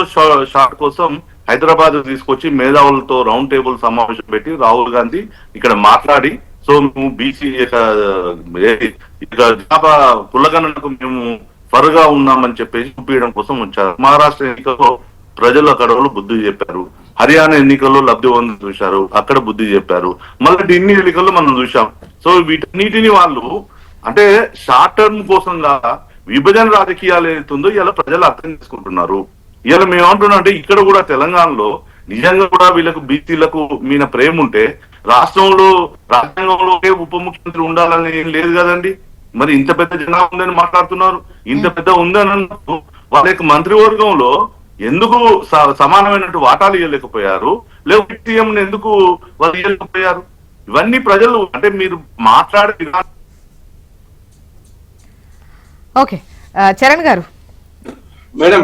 షాట్ కోసం హైదరాబాద్ తీసుకొచ్చి మేధావులతో రౌండ్ టేబుల్ సమావేశం పెట్టి రాహుల్ గాంధీ ఇక్కడ మాట్లాడి, సో మేము బీసీ జనాభా కులగణనకు మేము ఫరుగా ఉన్నామని చెప్పేసి చూపించడం కోసం వచ్చారు. మహారాష్ట్ర ఎన్నికల్లో ప్రజలు అక్కడ బుద్ధి చెప్పారు, హర్యానా ఎన్నికల్లో లబ్ధి పొంది చూశారు, అక్కడ బుద్ధి చెప్పారు, మళ్ళీ ఢిల్లీ ఎన్నికల్లో మనం చూసాం. సో వీటన్నిటిని వాళ్ళు అంటే షార్ట్ టర్మ్ కోసంగా విభజన రాజకీయాలు ఏదైతుందో ఇలా ప్రజలు అర్థం చేసుకుంటున్నారు. ఇలా మేము ఏమంటున్నాం అంటే ఇక్కడ కూడా తెలంగాణలో నిజంగా కూడా వీళ్ళకు బీసీలకు మీద ప్రేమ ఉంటే రాష్ట్రంలో రాజ్యాంగంలో ఉప ముఖ్యమంత్రి ఉండాలని ఏం లేదు కదండి. మరి ఇంత పెద్ద జనాభా ఉందని మాట్లాడుతున్నారు. ఇంత పెద్ద ఉందని అన్నప్పుడు వాళ్ళ యొక్క మంత్రివర్గంలో ఎందుకు సమానమైనట్టు వాటాలు ఇవ్వలేకపోయారు, లేకపోతే సీఎం ఎందుకు వాళ్ళు ఇవ్వలేకపోయారు? ఇవన్నీ ప్రజలు అంటే మీరు మాట్లాడే
ఓకే. చరణ్ గారు
మేడం,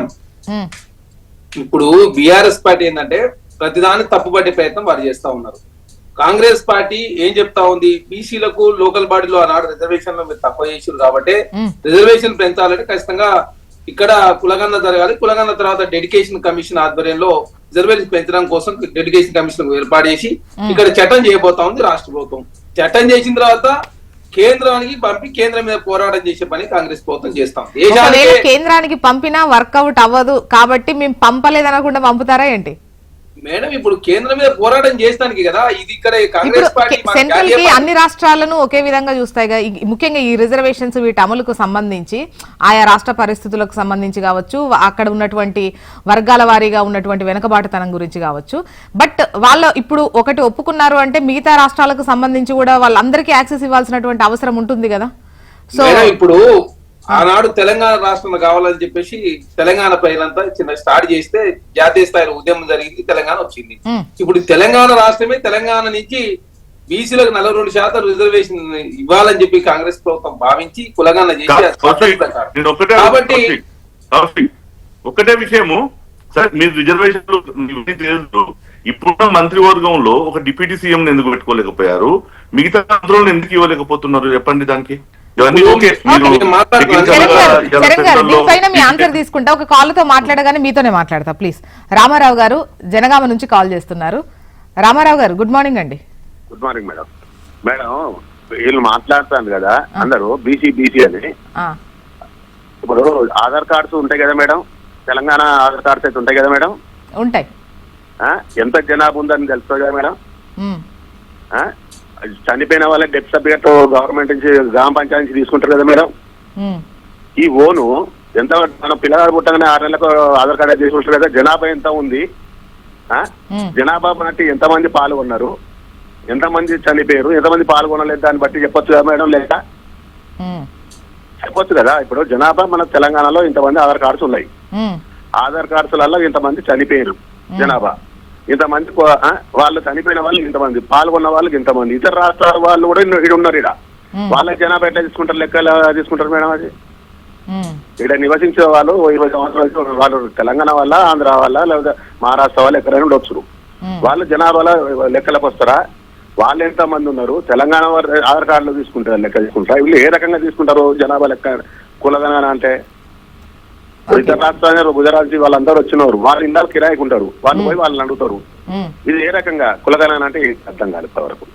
ఇప్పుడు బీఆర్ఎస్ పార్టీ ఏంటంటే ప్రతిదాన్ని తప్పుపట్టే ప్రయత్నం వారు చేస్తా ఉన్నారు. కాంగ్రెస్ పార్టీ ఏం చెప్తా ఉంది, బీసీలకు లోకల్ బాడీలో ఆనాడు రిజర్వేషన్లు మీరు తక్కువ చేసారు కాబట్టి రిజర్వేషన్ పెంచాలంటే ఖచ్చితంగా ఇక్కడ కులగన్న జరగాలి. కులగన్న తర్వాత డెడికేషన్ కమిషన్ ఆధ్వర్యంలో రిజర్వేషన్ పెంచడం కోసం డెడికేషన్ కమిషన్ ఏర్పాటు చేసి ఇక్కడ చట్టం చేయబోతా ఉంది రాష్ట్ర ప్రభుత్వం. చట్టం చేసిన తర్వాత కేంద్రానికి పంపి కేంద్రం మీద పోరాటం చేసే పని కాంగ్రెస్ ప్రభుత్వం చేస్తాం.
కేంద్రానికి పంపినా వర్కౌట్ అవ్వదు కాబట్టి మేము పంపలేదనకుండా పంపుతారా ఏంటి?
మేడం, ఇప్పుడు కేంద్రం మీద పోరాటం చేస్తానికి కదా ఇది. ఇక్కడ కాంగ్రెస్ పార్టీ
సెంట్రల్ కి అన్ని రాష్ట్రాలను ఒకే విధంగా చూస్తాయి. ముఖ్యంగా ఈ రిజర్వేషన్స్ వీటి అమలుకు సంబంధించి ఆయా రాష్ట్ర పరిస్థితులకు సంబంధించి కావచ్చు, అక్కడ ఉన్నటువంటి వర్గాల వారీగా ఉన్నటువంటి వెనుకబాటుతనం గురించి కావచ్చు. బట్ వాళ్ళు ఇప్పుడు ఒకటి ఒప్పుకున్నారు అంటే మిగతా రాష్ట్రాలకు సంబంధించి కూడా వాళ్ళందరికీ యాక్సెస్ ఇవ్వాల్సినటువంటి అవసరం ఉంటుంది కదా. సో
ఇప్పుడు ఆనాడు తెలంగాణ రాష్ట్రం కావాలని చెప్పేసి తెలంగాణ ప్రజలంతా చిన్న స్టార్ట్ చేస్తే జాతీయ స్థాయిలో ఉద్యమం జరిగింది, తెలంగాణ వచ్చింది. ఇప్పుడు తెలంగాణ రాష్ట్రమే తెలంగాణ నుంచి బీసీలకు 42% రిజర్వేషన్ ఇవ్వాలని చెప్పి కాంగ్రెస్ ప్రభుత్వం భావించి కులగన్న చేసి కాబట్టి
ఒకటే విషయము సార్, మీరు రిజర్వేషన్లు ఇప్పుడున్న మంత్రివర్గంలో ఒక డిప్యూటీ సీఎం ఎందుకు పెట్టుకోలేకపోయారు, మిగతా మంత్రులను ఎందుకు ఇవ్వలేకపోతున్నారు చెప్పండి దానికి.
దీనిపైన మీ ఆన్సర్ తీసుకుంటా. ఒక కాల్ తో మాట్లాడగానే మీతోనే మాట్లాడతా ప్లీజ్. రామారావు గారు జనగామ నుంచి కాల్ చేస్తున్నారు. రామారావు గారు గుడ్ మార్నింగ్ అండి.
Good morning madam. మేడం, వీళ్ళు మాట్లాడుతాను కదా అందరూ బీసీ అని. ఇప్పుడు ఆధార్ కార్డ్స్ ఉంటాయి కదా మేడం, తెలంగాణ ఆధార్ కార్డ్స్ అయితే ఉంటాయి కదా మేడం.
ఉంటాయి.
ఎంత జనాభా ఉందని తెలుస్తుంది కదా మేడం. చనిపోయిన వాళ్ళకి డెత్ సర్టిఫికేట్ గవర్నమెంట్ నుంచి గ్రామ పంచాయతీ నుంచి తీసుకుంటారు కదా మేడం. ఈ ఓను ఎంత మన పిల్లగాడు పుట్టగానే 6 నెలలకు ఆధార్ కార్డు తీసుకుంటారు కదా. జనాభా ఎంత ఉంది, జనాభా బట్టి ఎంతమంది పాల్గొన్నారు, ఎంతమంది చనిపోయారు, ఎంతమంది పాల్గొనలేదు దాన్ని బట్టి చెప్పొచ్చు కదా మేడం. లేక చెప్పొచ్చు కదా. ఇప్పుడు జనాభా మన తెలంగాణలో ఇంతమంది ఆధార్ కార్డ్స్ ఉన్నాయి, ఆధార్ కార్డ్స్లలో ఇంతమంది చనిపోయారు, జనాభా ఇంతమంది, వాళ్ళు చనిపోయిన వాళ్ళు ఇంతమంది, పాల్గొన్న వాళ్ళకి ఇంతమంది, ఇతర రాష్ట్రాల వాళ్ళు కూడా ఇక్కడ ఉన్నారు. ఇక్కడ వాళ్ళ జనాభా ఎట్లా తీసుకుంటారు, లెక్క ఎలా తీసుకుంటారు మేడం? అది ఇక్కడ నివసించే వాళ్ళు 20 సంవత్సరాలు వాళ్ళు తెలంగాణ వల్ల, ఆంధ్ర వల్ల, లేదా మహారాష్ట్ర వాళ్ళు ఎక్కడైనా ఉండొచ్చు. వాళ్ళు జనాభాలో లెక్కలకు వస్తారా? వాళ్ళు ఎంత మంది ఉన్నారు, తెలంగాణ ఆధార్ కార్డులో తీసుకుంటారు, లెక్క తీసుకుంటారా? వీళ్ళు ఏ రకంగా తీసుకుంటారు జనాభా లెక్క కులగణన అంటే? ఇతర రాష్ట్రాలు గుజరాత్ వాళ్ళందరూ వచ్చినారు, వాళ్ళు ఇందాక కిరాయికి ఉంటారు, వాళ్ళు పోయి వాళ్ళని అడుగుతారు. ఇది ఏ రకంగా కులగణన అంటే అర్థం కాదు ఇప్పటివరకు.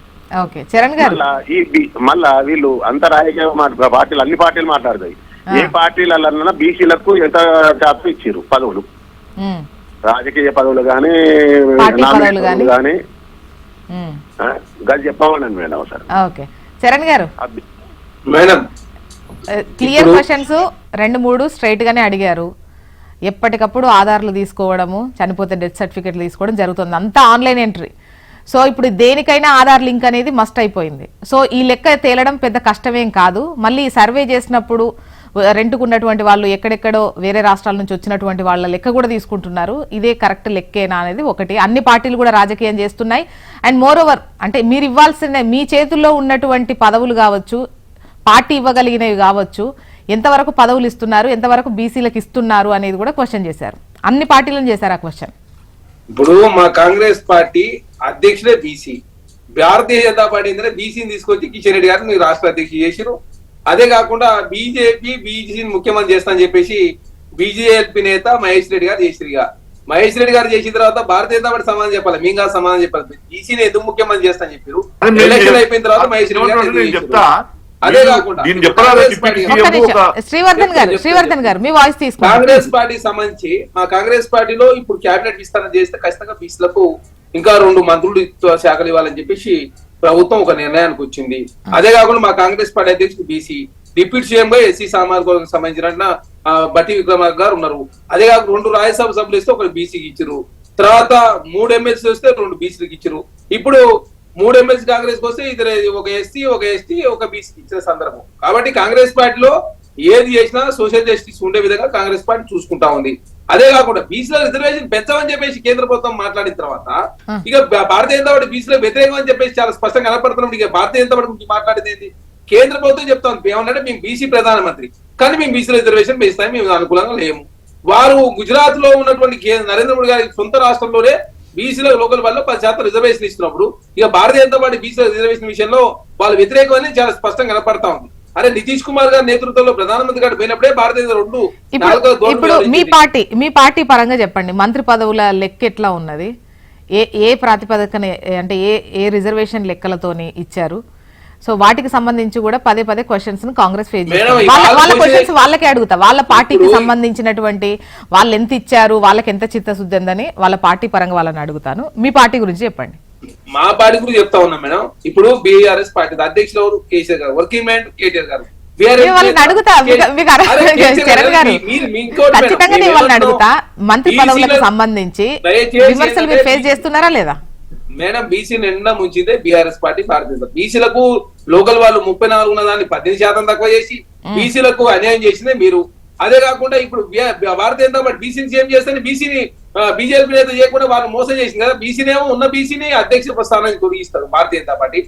మళ్ళా వీళ్ళు అంత రాజకీయ పార్టీలు, అన్ని పార్టీలు మాట్లాడతాయి. ఏ పార్టీలన్నా బీసీలకు ఎంత శాతం ఇచ్చారు పదవులు, రాజకీయ పదవులు కానీ కానీ చెప్పమనండి మేడం సార్.
చరణ్ గారు
మేడం,
క్లియర్ క్వశ్చన్స్ 2-3 స్ట్రైట్ గానే అడిగారు. ఎప్పటికప్పుడు ఆధార్లు తీసుకోవడము, చనిపోతే డెత్ సర్టిఫికేట్లు తీసుకోవడం జరుగుతుంది, అంతా ఆన్లైన్ ఎంట్రీ. సో ఇప్పుడు దేనికైనా ఆధార్ లింక్ అనేది మస్ట్ అయిపోయింది. సో ఈ లెక్క తేలడం పెద్ద కష్టమేం కాదు. మళ్ళీ సర్వే చేసినప్పుడు రెంట్కున్నటువంటి వాళ్ళు ఎక్కడెక్కడో వేరే రాష్ట్రాల నుంచి వచ్చినటువంటి వాళ్ళ లెక్క కూడా తీసుకుంటున్నారు. ఇదే కరెక్ట్ లెక్కేనా అనేది ఒకటి. అన్ని పార్టీలు కూడా రాజకీయం చేస్తున్నాయి. అండ్ మోర్ ఓవర్ అంటే మీరు ఇవ్వాల్సిన మీ చేతుల్లో ఉన్నటువంటి పదవులు కావచ్చు, పార్టీ ఇవ్వగలిగినవి కావచ్చు, ఎంతవరకు పదవులు ఇస్తున్నారు, ఎంతవరకు బీసీలకు ఇస్తున్నారు అనేది కూడా క్వశ్చన్ చేశారు. అన్ని పార్టీలను చేశారు ఆ క్వశ్చన్.
ఇప్పుడు మా Congress party అధ్యక్షుడే BC, Bharatiya Janata party ఏంటంటే బీసీని తీసుకొచ్చి కిషన్ రెడ్డి గారిని మీరు రాష్ట్ర అధ్యక్షుడు చేసిరు. అదే కాకుండా బీజేపీ బీసీని ముఖ్యమంత్రి చేస్తా అని చెప్పేసి బీజేపీ నేత మహేష్ రెడ్డి గారు చేసిరుగా. మహేష్ రెడ్డి గారు చేసిన తర్వాత భారతీయ జనతా పార్టీ సమాధానం చెప్పాలి, మేము కాదు సమాధానం చెప్పాలి. బీసీని ఎందుకు ముఖ్యమంత్రి చేస్తా అని చెప్పారు. ఎలక్షన్ అయిపోయిన తర్వాత మహేష్ రెడ్డి గారు చెప్తా. అదే కాకుండా
శ్రీవర్ధన్ గారు మీ వాయిస్ తీసుకోండి.
కాంగ్రెస్ పార్టీ సంబంధించి మా కాంగ్రెస్ పార్టీలో ఇప్పుడు క్యాబినెట్ విస్తరణ చేస్తే ఖచ్చితంగా బీసీలకు ఇంకా 2 మంత్రులు శాఖలు ఇవ్వాలని చెప్పేసి ప్రభుత్వం ఒక నిర్ణయానికి వచ్చింది. అదే కాకుండా మా కాంగ్రెస్ పార్టీ అధ్యక్షుడు బీసీ, డిప్యూటీ సీఎం గా ఎస్సీ సామాజిక సంబంధించిన బట్టి విక్రమార్క గారు ఉన్నారు. అదే కాకుండా 2 రాజ్యసభ సభ్యులు ఇస్తే 1 బీసీకి ఇచ్చారు. తర్వాత 3 ఎమ్మెల్సీ వస్తే 2 బీసీలకు ఇచ్చారు. ఇప్పుడు 3 ఎమ్మెల్సీ కాంగ్రెస్ వస్తే ఇద్దరు, ఒక ఎస్సీ, ఒక ఎస్టీ, ఒక బీసీకి ఇచ్చిన సందర్భం. కాబట్టి కాంగ్రెస్ పార్టీలో ఏది చేసినా సోషల్ జస్టిస్ ఉండే విధంగా కాంగ్రెస్ పార్టీ చూసుకుంటా ఉంది. అదే కాకుండా బీసీల రిజర్వేషన్ పెంచమని చెప్పేసి కేంద్ర ప్రభుత్వం మాట్లాడిన తర్వాత ఇక భారతీయ జనతా పార్టీ బీసీలకు వ్యతిరేకం అని చెప్పేసి చాలా స్పష్టంగా కనపడుతున్నప్పుడు ఇక భారతీయ జనతా పార్టీ గురించి మాట్లాడేది ఏంటి? కేంద్ర ప్రభుత్వం చెప్తాను ఏమన్నా మేము బీసీ ప్రధానమంత్రి, కానీ మేము బీసీ రిజర్వేషన్ పెంచుతాం, మేము అనుకూలంగా లేము. వారు గుజరాత్ లో ఉన్నటువంటి నరేంద్ర మోడీ గారి సొంత రాష్ట్రంలోనే బీసీల లోకల్ వల్ల 10% రిజర్వేషన్ ఇస్తున్నప్పుడు ఇక భారతీయ జనతా పార్టీ బీసీల రిజర్వేషన్ విషయంలో వాళ్ళు వ్యతిరేకం అని చాలా స్పష్టంగా కనపడతా ఉంది. అరే నితీష్ కుమార్ గారి నేతృత్వంలో ప్రధానమంత్రి గారు పోయినప్పుడే భారతీయ
ఇప్పుడు మీ పార్టీ పరంగా చెప్పండి, మంత్రి పదవుల లెక్క ఎట్లా ఉన్నది? ఏ ప్రాతిపదికన అంటే ఏ రిజర్వేషన్ లెక్కలతోని ఇచ్చారు? సో వాటికి సంబంధించి కూడా పదే క్వశ్చన్స్ కాంగ్రెస్ ఫేస్ చేస్తారు. వాళ్ళ క్వశ్చన్స్ వాళ్ళకే అడుగుతా. వాళ్ళ పార్టీకి సంబంధించినటువంటి వాళ్ళు ఎంత ఇచ్చారు, వాళ్ళకి ఎంత చిత్తశుద్ధి ఉందని వాళ్ళ పార్టీ పరంగా వాళ్ళని అడుగుతాను. మీ పార్టీ గురించి చెప్పండి.
మా పార్టీ గురించి చెప్తా ఉన్నాం మేడం. ఇప్పుడు బీఆర్ఎస్ పార్టీ అధ్యక్షులు ఎవరు? కేసీఆర్ గారు. వర్కింగ్ మ్యాన్ కేటీఆర్ గారు.
ఖచ్చితంగా నేను వాళ్ళని అడుగుతా. మంత్రి పదవులకు సంబంధించి విమర్శలు మీరు ఫేస్ చేస్తున్నారా లేదా?
మేడం బీసీ నిండా ముంచిందే బీఆర్ఎస్ పార్టీ, భారతీయ జనతా. బీసీలకు లోకల్ వాళ్ళు 34 ఉన్న దాన్ని 18% తక్కువ చేసి బీసీలకు అన్యాయం చేసిందే మీరు. అదే కాకుండా ఇప్పుడు భారతీయ జనతా పార్టీ బీసీని సీఎం చేస్తే బీసీని బీజేపీ నేత చేయకుండా వాళ్ళు మోసం చేసింది కదా. బీసీనేమో ఉన్న బీసీని అధ్యక్ష స్థానానికి తొలగిస్తారు భారతీయ జనతా పార్టీ.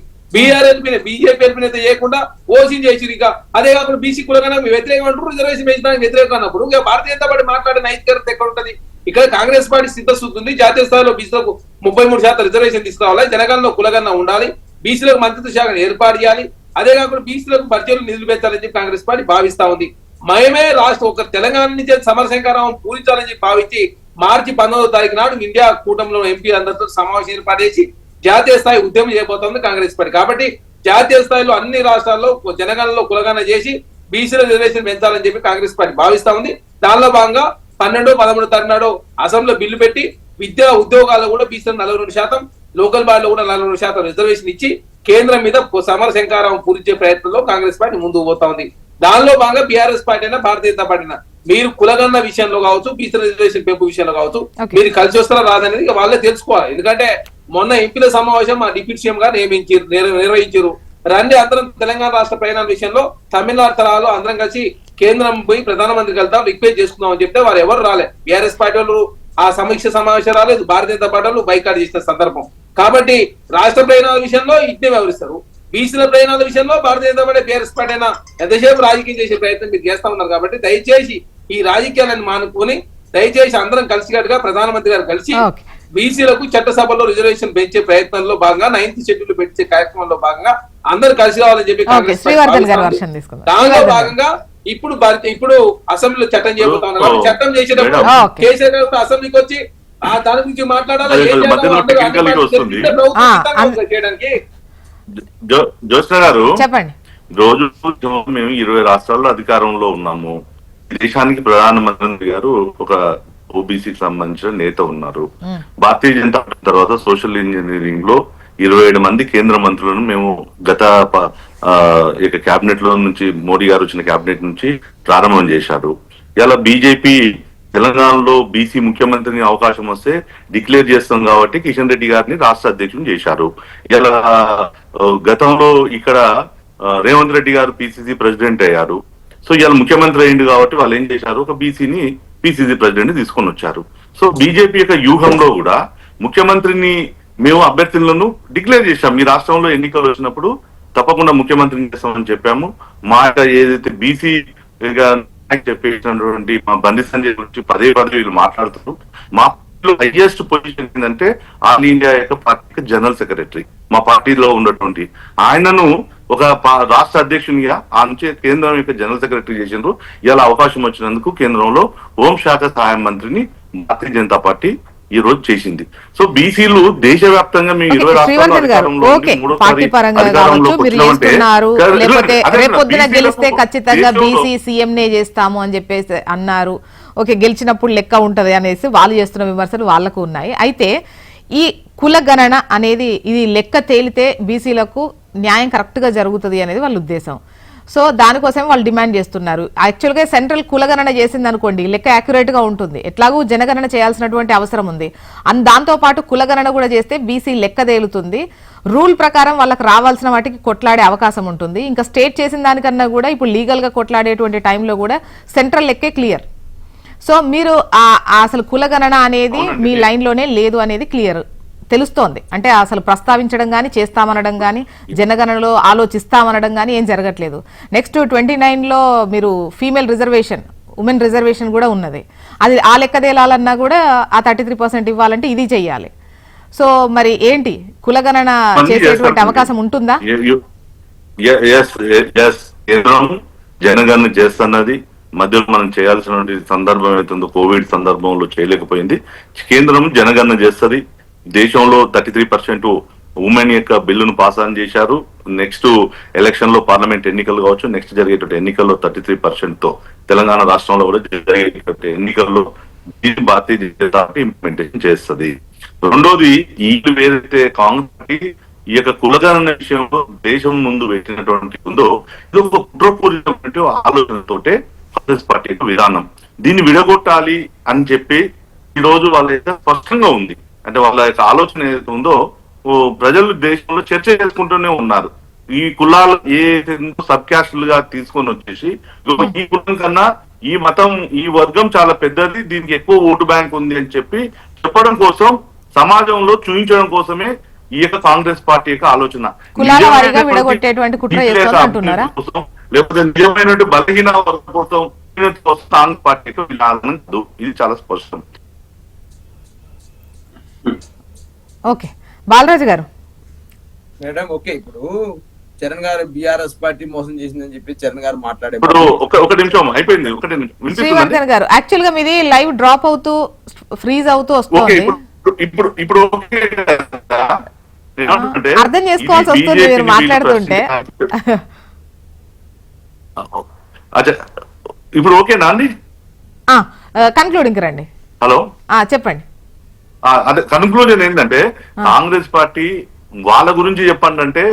బీజేపీ నేత చేయకుండా ఓసీని చేసి ఇక అదే కాకుండా బీసీ కులగానే వ్యతిరేకం అంటారు, రిజర్వేషన్ పెంచడానికి వ్యతిరేకం అన్నప్పుడు ఇక భారతీయ జనతా పార్టీ మాట్లాడే నైతికత ఎక్కడ ఉంటుంది? ఇక్కడ కాంగ్రెస్ పార్టీ సిద్ధశుద్ధి ఉంది. జాతీయ స్థాయిలో బీసీలకు 33% రిజర్వేషన్ తీసుకురావాలి, జనగణలో కులగన్న ఉండాలి, బీసీలకు మంత్రిత్వ శాఖను ఏర్పాటు చేయాలి. అదే కాకుండా బీసీలకు బడ్జెట్లు నిధులు పెంచాలని చెప్పి కాంగ్రెస్ పార్టీ భావిస్తా ఉంది. మేమే రాష్ట్రం ఒక తెలంగాణ నుంచి సమరశంకరావం పూరించాలని చెప్పి భావించి మార్చి 19వ తారీఖు నాడు ఇండియా కూటమిలో ఎంపీ అందరితో సమావేశం ఏర్పాటు చేసి జాతీయ స్థాయి ఉద్యమం చేయబోతోంది కాంగ్రెస్ పార్టీ. కాబట్టి జాతీయ స్థాయిలో అన్ని రాష్ట్రాల్లో జనగణనలో కులగణన చేసి బీసీల రిజర్వేషన్ పెంచాలని చెప్పి కాంగ్రెస్ పార్టీ భావిస్తా ఉంది. దానిలో భాగంగా 12, 13 తారీఖు అసెంబ్లీలో బిల్లు పెట్టి విద్యా ఉద్యోగాల్లో కూడా బీసీలకు 42%, లోకల్ బాడీలో కూడా 42% రిజర్వేషన్ ఇచ్చి కేంద్రం మీద సమరశంకారం పూరించే ప్రయత్నంలో కాంగ్రెస్ పార్టీ ముందుకు పోతా ఉంది. దానిలో భాగంగా బీఆర్ఎస్ పార్టీ అయినా భారతీయ జనతా పార్టీ అయినా మీరు కులగన్న విషయంలో కావచ్చు, బీసీ రిజర్వేషన్ పెంపు విషయంలో కావచ్చు మీరు కలిసి వస్తారా రాదనేది వాళ్ళే తెలుసుకోవాలి. ఎందుకంటే మొన్న ఎంపీల సమావేశం మా డిప్యూటీ సీఎం గారు నిర్వహించారు. రండి అందరం తెలంగాణ రాష్ట్ర ప్రయాణాల విషయంలో తమిళనాడు తరహాలో అందరం కలిసి కేంద్రం పోయి ప్రధానమంత్రికి వెళ్తాం, రిక్వెస్ట్ చేసుకుందాం అని చెప్తే వారు ఎవరు రాలే. బీఆర్ఎస్ పార్టీ వాళ్ళు ఆ సమీక్ష సమావేశం రాలేదు, భారతీయ జనతా పార్టీ వాళ్ళు బైకాట్ చేసిన సందర్భం. కాబట్టి రాష్ట్ర ప్రయాణాల విషయంలో ఇట్నే వ్యవహరిస్తారు. బీసీల ప్రయాణాల విషయంలో Bharatiya Janata party BRS party అయినా ఎంతసేపు రాజకీయం చేసే ప్రయత్నం మీరు చేస్తా ఉన్నారు. కాబట్టి దయచేసి ఈ రాజకీయాలను మానుకొని దయచేసి అందరం కలిసికట్టుగా ప్రధానమంత్రి గారు కలిసి బీసీలకు చట్టసభలో రిజర్వేషన్ పెంచే ప్రయత్నంలో భాగంగా 9th షెడ్యూల్ పెంచే కార్యక్రమంలో భాగంగా అందరు కలిసి రావాలని చెప్పి దానిలో భాగంగా ఇప్పుడు అసెంబ్లీలో చట్టం చేయబోతా ఉన్నారు. చట్టం చేసేటప్పుడు కేసీఆర్ గారు అసెంబ్లీకి వచ్చి ఆ దాని గురించి మాట్లాడాలి చేయడానికి.
జ్యోత్స్న గారు
చెప్పండి.
రోజు మేము 20 రాష్ట్రాల్లో అధికారంలో ఉన్నాము. దేశానికి ప్రధానమంత్రి గారు ఒక ఓబీసీకి సంబంధించిన నేత ఉన్నారు. భారతీయ జనతా పార్టీ తర్వాత సోషల్ ఇంజనీరింగ్ లో 27 మంది కేంద్ర మంత్రులను మేము గత కేబినెట్ లో నుంచి మోడీ గారు వచ్చిన కేబినెట్ నుంచి ప్రారంభం చేశారు. ఇలా బీజేపీ తెలంగాణలో బీసీ ముఖ్యమంత్రిని అవకాశం వస్తే డిక్లేర్ చేస్తాం కాబట్టి కిషన్ రెడ్డి గారిని రాష్ట్ర అధ్యక్షుని చేశారు. ఇలా గతంలో ఇక్కడ రేవంత్ రెడ్డి గారు పిసిసి ప్రెసిడెంట్ అయ్యారు. సో ఇవాళ ముఖ్యమంత్రి అయింది కాబట్టి వాళ్ళు ఏం చేశారు, ఒక బీసీని పిసిసి ప్రెసిడెంట్ తీసుకొని వచ్చారు. సో బీజేపీ యొక్క వ్యూహంలో కూడా ముఖ్యమంత్రిని మేము అభ్యర్థులను డిక్లేర్ చేశాం. మీ రాష్ట్రంలో ఎన్నికలు వచ్చినప్పుడు తప్పకుండా ముఖ్యమంత్రిని చేస్తామని చెప్పాము. మా ఏదైతే బీసీ చెప్పేసినటువంటి మా బండి సంజయ్ గురించి పదే వీళ్ళు మాట్లాడుతారు. మా హైయెస్ట్ పొజిషన్ ఏంటంటే ఆల్ ఇండియా యొక్క పార్టీ జనరల్ సెక్రటరీ, మా పార్టీలో ఉన్నటువంటి ఆయనను ఒక రాష్ట్ర అధ్యక్షునిగా ఆ నుంచి కేంద్రం యొక్క జనరల్ సెక్రటరీ చేసిండ్రు. ఇలా అవకాశం వచ్చినందుకు కేంద్రంలో హోంశాఖ సహాయ మంత్రిని భారతీయ జనతా పార్టీ ఈ రోజు చేసింది. సో బీసీలు దేశవ్యాప్తంగా మీ 20
శ్రీవర్ధన్ గారు ఓకే, పార్టీ పరంగా కావచ్చు మీరు చేస్తున్నారు, లేకపోతే రేపొద్దున గెలిస్తే ఖచ్చితంగా బీసీ సీఎం నే చేస్తాము అని చెప్పేసి అన్నారు. ఓకే, గెలిచినప్పుడు లెక్క ఉంటది అనేసి వాళ్ళు చేస్తున్న విమర్శలు వాళ్లకు ఉన్నాయి. అయితే ఈ కుల గణన అనేది ఇది లెక్క తేలితే బీసీలకు న్యాయం కరెక్ట్ గా జరుగుతుంది అనేది వాళ్ళ ఉద్దేశం. సో దానికోసం వాళ్ళు డిమాండ్ చేస్తున్నారు. యాక్చువల్గా సెంట్రల్ కులగణన చేసింది అనుకోండి, లెక్క యాక్యురేట్ గా ఉంటుంది, ఎట్లాగూ జనగణన చేయాల్సినటువంటి అవసరం ఉంది. దాంతో పాటు కులగణన కూడా చేస్తే బీసీ లెక్క తేలుతుంది, రూల్ ప్రకారం వాళ్ళకి రావాల్సిన వాటికి కొట్లాడే అవకాశం ఉంటుంది. ఇంకా స్టేట్ చేసిన దానికన్నా కూడా ఇప్పుడు లీగల్ గా కొట్లాడేటువంటి టైంలో కూడా సెంట్రల్ లెక్కే క్లియర్. సో మీరు అసలు కులగణన అనేది మీ లైన్ లోనే లేదు అనేది క్లియర్ తెలుస్తోంది. అంటే అసలు ప్రస్తావించడం కానీ, చేస్తామనడం కానీ, జనగణనలో ఆలోచిస్తామనడం కానీ ఏం జరగట్లేదు. నెక్స్ట్ 29లో మీరు ఫీమేల్ రిజర్వేషన్, ఉమెన్ రిజర్వేషన్ కూడా ఉన్నది. అది ఆ లెక్కదేలాలన్నా కూడా ఆ 33% ఇవ్వాలంటే ఇది చెయ్యాలి. సో మరి ఏంటి కులగణన చేసేటువంటి అవకాశం ఉంటుందా?
జనగణన చేస్తున్నది మధ్యలో మనం చేయాల్సిన సందర్భం అవుతుందో కోవిడ్ సందర్భంలో చేయలేకపోయింది. కేంద్రం జనగణన చేస్తుంది. దేశంలో 33% ఉమెన్ యొక్క బిల్లును పాస్ ఆన్ చేశారు. నెక్స్ట్ ఎలక్షన్ లో పార్లమెంట్ ఎన్నికలు కావచ్చు, నెక్స్ట్ జరిగేటువంటి ఎన్నికల్లో 33% తో తెలంగాణ రాష్ట్రంలో కూడా జరిగేటువంటి ఎన్నికల్లో భారతీయ జనతా పార్టీ ఇంప్లిమెంటేషన్ చేస్తుంది. రెండోది వీళ్ళు ఏదైతే కాంగ్రెస్ ఈ యొక్క కులగణన విషయంలో దేశం ముందు పెట్టినటువంటి ఉందో ఇది ఒక కుట్రపూరితమైనటువంటి ఆలోచనతోటే కాంగ్రెస్ పార్టీ యొక్క విధానం. దీన్ని విడగొట్టాలి అని చెప్పి ఈ రోజు వాళ్ళ యొక్క స్పష్టంగా ఉంది. అంటే వాళ్ళ యొక్క ఆలోచన ఏదైతే ఉందో ప్రజలు దేశంలో చర్చ చేసుకుంటూనే ఉన్నారు. ఈ కులాలు ఏ సబ్ క్యాస్టులుగా తీసుకొని వచ్చేసి ఈ కులం కన్నా ఈ మతం, ఈ వర్గం చాలా పెద్దది, దీనికి ఎక్కువ ఓటు బ్యాంక్ ఉంది అని చెప్పడం కోసం, సమాజంలో చూపించడం కోసమే ఈ యొక్క కాంగ్రెస్ పార్టీ యొక్క ఆలోచన. లేకపోతే నిజమైనటువంటి బలహీన వర్గం కోసం కాంగ్రెస్ పార్టీ యొక్క విధానం కాదు. ఇది చాలా స్పష్టం.
ఓకే, బాలరాజు గారు.
మేడం ఓకే, ఇప్పుడు చరణ్ గారు బీఆర్ఎస్ పార్టీ మోసం చేసిందని చెప్పి చరణ్ గారు మాట్లాడే
ఒక నిమిషం అయిపోయింది.
శ్రీవర్ధన్ గారు, యాక్చువల్ గా మీది లైవ్ డ్రాప్ అవుతూ ఫ్రీజ్ అవుతూ వస్తుంది.
ఇప్పుడు
అర్థం చేసుకోవాల్సి వస్తుంది మీరు మాట్లాడుతుంటే.
ఇప్పుడు ఓకేనా అండి?
కన్క్లూడింగ్ రండి.
హలో,
చెప్పండి.
అదే కన్క్లూజన్ ఏంటంటే కాంగ్రెస్ పార్టీ వాళ్ళ గురించి చెప్పండి అంటే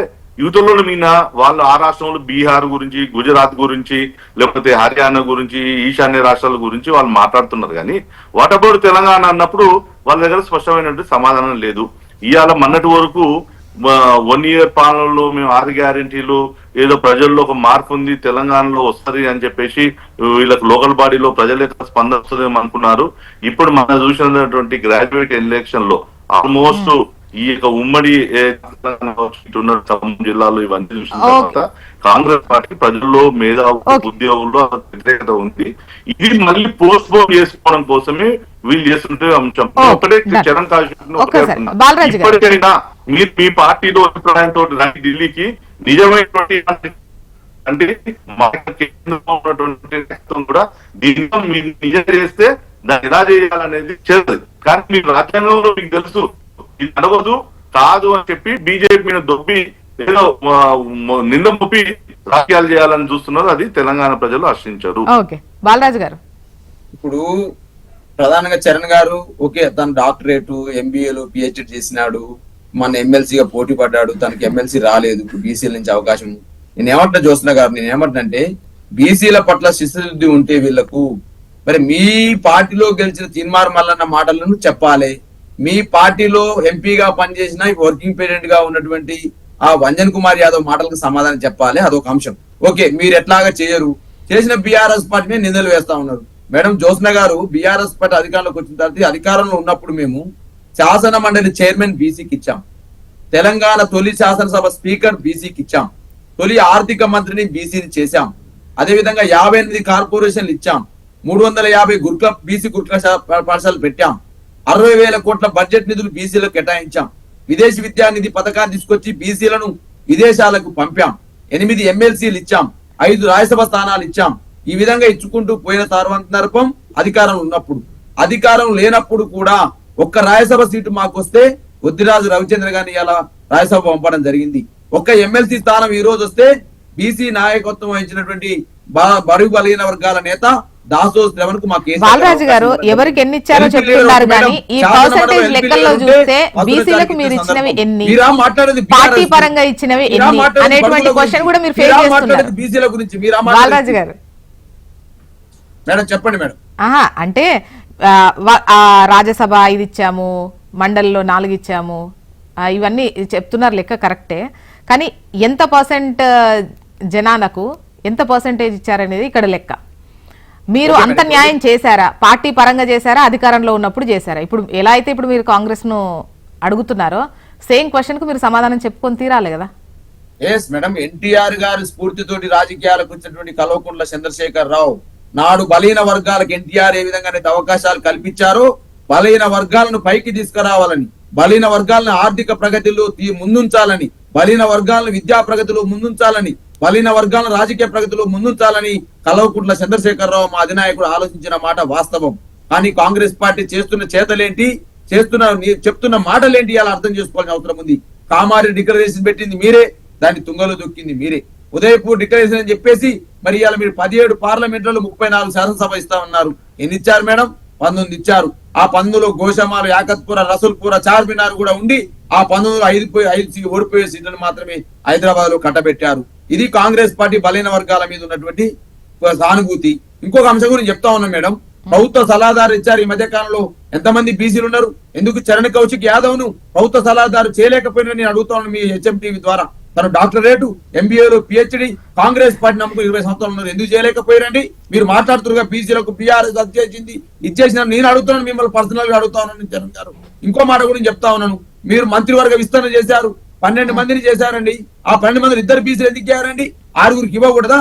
యువతలో మీద వాళ్ళు ఆ రాష్ట్రంలో బీహార్ గురించి, గుజరాత్ గురించి, లేకపోతే హర్యానా గురించి, ఈశాన్య రాష్ట్రాల గురించి వాళ్ళు మాట్లాడుతున్నారు. కానీ వాట్ అబౌట్ తెలంగాణ అన్నప్పుడు వాళ్ళ దగ్గర స్పష్టమైనటువంటి సమాధానం లేదు. ఇవాళ మొన్నటి వరకు 1 year పాలనలో మేము 6 గ్యారెంటీలు ఏదో ప్రజల్లో ఒక మార్పు ఉంది, తెలంగాణలో వస్తుంది అని చెప్పేసి వీళ్ళకి లోకల్ బాడీలో ప్రజల యొక్క స్పందన వస్తుందేమో అనుకున్నారు. ఇప్పుడు మనం చూసినటువంటి గ్రాడ్యుయేట్ ఎలక్షన్ లో ఆల్మోస్ట్ ఈ యొక్క ఉమ్మడి జిల్లాలో ఇవన్నీ చూసిన తర్వాత కాంగ్రెస్ పార్టీ ప్రజల్లో మేధావులు, ఉద్యోగుల్లో వ్యతిరేకత ఉంది. ఇది మళ్ళీ పోస్ట్ పోన్ చేసుకోవడం కోసమే వీళ్ళు చేస్తుంటే అంశం. ఒకటే చరణ్ ఇప్పటికైనా మీరు మీ పార్టీలో అభిప్రాయంతో ఢిల్లీకి నిజమైనటువంటి అంటే కేంద్రంలో ఉన్నటువంటి కూడా దీంతో మీరు నిజం చేస్తే దాన్ని ఎలా చేయాలనేది చేస్తుంది. కానీ మీ రాజ్యాంగంలో మీకు తెలుసు ఇది అడగదు కాదు అని చెప్పి బీజేపీ మీద దొబ్బి ఏదో నింద మొప్పి రాజకీయాలు చేయాలని చూస్తున్నారు. అది తెలంగాణ ప్రజలు హర్షించారు.
బాలరాజు గారు,
ఇప్పుడు ప్రధానంగా చరణ్ గారు ఓకే, తన డాక్టరేట్, ఎంబీఏలు, పిహెచ్డి చేసినాడు, మన ఎమ్మెల్సీగా పోటీ పడ్డాడు, తనకి ఎమ్మెల్సీ రాలేదు, ఇప్పుడు బీసీల నుంచి అవకాశం. నేను ఏమంటున్నా జ్యోత్స్న గారు, నేను ఏమంటున్నంటే బీసీల పట్ల శిశుద్ధి ఉంటే వీళ్లకు మరి మీ పార్టీలో గెలిచిన తీన్మార్ మల్లన్న మాటలను చెప్పాలి. మీ పార్టీలో ఎంపీగా పనిచేసిన వర్కింగ్ ప్రెసిడెంట్ గా ఉన్నటువంటి ఆ వంజన్ కుమార్ యాదవ్ మాటలకు సమాధానం చెప్పాలి. అదొక అంశం. ఓకే, మీరు ఎట్లాగా చేయరు, చేసిన బీఆర్ఎస్ పార్టీని నిందలు వేస్తా ఉన్నారు. మేడం జ్యోత్స్న గారు, బీఆర్ఎస్ పార్టీ అధికారంలోకి వచ్చిన తర్వాత అధికారంలో ఉన్నప్పుడు మేము శాసన మండలి చైర్మన్ బీసీకి ఇచ్చాం, తెలంగాణ తొలి శాసనసభ స్పీకర్ బీసీకి ఇచ్చాం, తొలి ఆర్థిక మంత్రిని బీసీని చేశాం, అదేవిధంగా 58 కార్పొరేషన్లు ఇచ్చాం, 350 బీసీ గురుకుల పాఠశాలలు పెట్టాం, 60,000 కోట్ల బడ్జెట్ నిధులు బీసీలకు కేటాయించాం. విదేశీ విద్యానిధి పథకాన్ని తీసుకొచ్చి బీసీలను విదేశాలకు పంపాం. 8 ఎమ్మెల్సీలు ఇచ్చాం. 5 రాజ్యసభ స్థానాలు ఇచ్చాం. ఈ విధంగా ఇచ్చుకుంటూ పోయిన తర్వాతం అధికారం ఉన్నప్పుడు, అధికారం లేనప్పుడు కూడా ఒక్క రాజ్యసభ సీటు మాకు వస్తే వద్దిరాజు రవిచంద్ర గారిని ఇలా రాజ్యసభ పంపడం జరిగింది. ఒక్క ఎమ్మెల్సీ స్థానం ఈ రోజు వస్తే బీసీ నాయకత్వం వహించినటువంటి బరువు బలహీన వర్గాల నేత దాసో శ్రవణ్ కు మాకు
బాలరాజు గారు ఎవరికి ఎన్ని ఇచ్చారో చెప్తున్నారు కానీ ఈ పర్సెంటేజ్ లెక్కల్లో చూస్తే బీసీలకు మీరు ఇచ్చినవి ఎన్ని, పార్టీ పరంగా ఇచ్చినవి ఎన్ని అనేటువంటి క్వశ్చన్ కూడా మీరు ఫేస్ చేస్తున్నారు.
బీసీల గురించి
బాలరాజు గారు
మేడం చెప్పండి మేడం.
అంటే రాజ్యసభ 5 ఇచ్చాము, మండలిలో 4 ఇచ్చాము, ఇవన్నీ చెప్తున్నారు లెక్క కరెక్టే. కానీ ఎంత పర్సెంట్ జనాలకు ఎంత పర్సెంటేజ్ ఇచ్చారనేది ఇక్కడ లెక్క. మీరు అంత న్యాయం చేశారా? పార్టీ పరంగా చేశారా, అధికారంలో ఉన్నప్పుడు చేశారా? ఇప్పుడు ఎలా అయితే ఇప్పుడు మీరు కాంగ్రెస్ ను అడుగుతున్నారో సేమ్ క్వశ్చన్ కు మీరు సమాధానం చెప్పుకొని తీరాలి కదా.
ఎస్ మేడం, ఎన్టీఆర్ గారి స్ఫూర్తితోటి రాజకీయాలకు వచ్చినటువంటి కల్వకుంట్ల చంద్రశేఖర్ రావు నాడు బలహీన వర్గాలకు ఎన్టీఆర్ ఏ విధంగా అవకాశాలు కల్పించారో బలహీన వర్గాలను పైకి తీసుకురావాలని, బలహీన వర్గాలను ఆర్థిక ప్రగతిలో ముందుంచాలని, బలహీన వర్గాలను విద్యా ప్రగతిలో ముందుంచాలని, బలహీన వర్గాలను రాజకీయ ప్రగతిలో ముందుంచాలని కల్వకుంట్ల చంద్రశేఖరరావు మా అధినాయకుడు ఆలోచించిన మాట వాస్తవం. కానీ కాంగ్రెస్ పార్టీ చేస్తున్న చేతలేంటి, చెప్తున్న మాటలేంటి అలా అర్థం చేసుకోవాల్సిన అవసరం ఉంది. కామారెడ్డి డిక్లరేషన్ పెట్టింది మీరే, దాన్ని తుంగలో దొక్కింది మీరే. ఉదయపూర్ డిక్లరేషన్ అని చెప్పేసి మరి ఇవాళ మీరు 17 పార్లమెంట్లలో 34 శాసనసభ ఇస్తామన్నారు. ఎన్ని ఇచ్చారు మేడం? 19 ఇచ్చారు. ఆ 19లో గోషమాలు, యాకత్పుర, రసూల్పుర, చార్మినార్ కూడా ఉండి ఆ 19లో 5 ఓడిపోయే సీట్లను మాత్రమే హైదరాబాద్ లో కట్టబెట్టారు. ఇది కాంగ్రెస్ పార్టీ బలహీన వర్గాల మీద ఉన్నటువంటి సానుభూతి. ఇంకొక అంశం గురించి చెప్తా ఉన్నాం మేడం. ప్రభుత్వ సలహాదారు ఇచ్చారు. ఈ మధ్య కాలంలో ఎంతమంది బీసీలు ఉన్నారు? ఎందుకు చరణ్ కౌశిక్ యాదవ్ ను ప్రభుత్వ సలహాదారు చేయలేకపోయినా నేను అడుగుతా ఉన్నాను మీ హెచ్ఎంటీవీ ద్వారా. తను డాక్టరేటు, ఎంబీఏలో పిహెచ్డి, కాంగ్రెస్ పార్టీ నమ్మకం 20 సంవత్సరాలు ఉన్నారు. ఎందుకు చేయలేకపోయారండి? మీరు మాట్లాడుతురుగా బీసీలకు బీఆర్ఎస్ అది చేసింది, ఇచ్చేసిన. నేను అడుగుతున్నాను, మిమ్మల్ని పర్సనల్ గా అడుగుతా ఉన్నాను చరణ్ గారు. ఇంకో మాట గురించి చెప్తా ఉన్నాను. మీరు మంత్రివర్గ విస్తరణ చేశారు, 12 మందిని చేశారండి. ఆ 12 మందిని 2 బీసీలు ఎందుకు ఇయ్యారండి? 6గురికి ఇవ్వకూడదా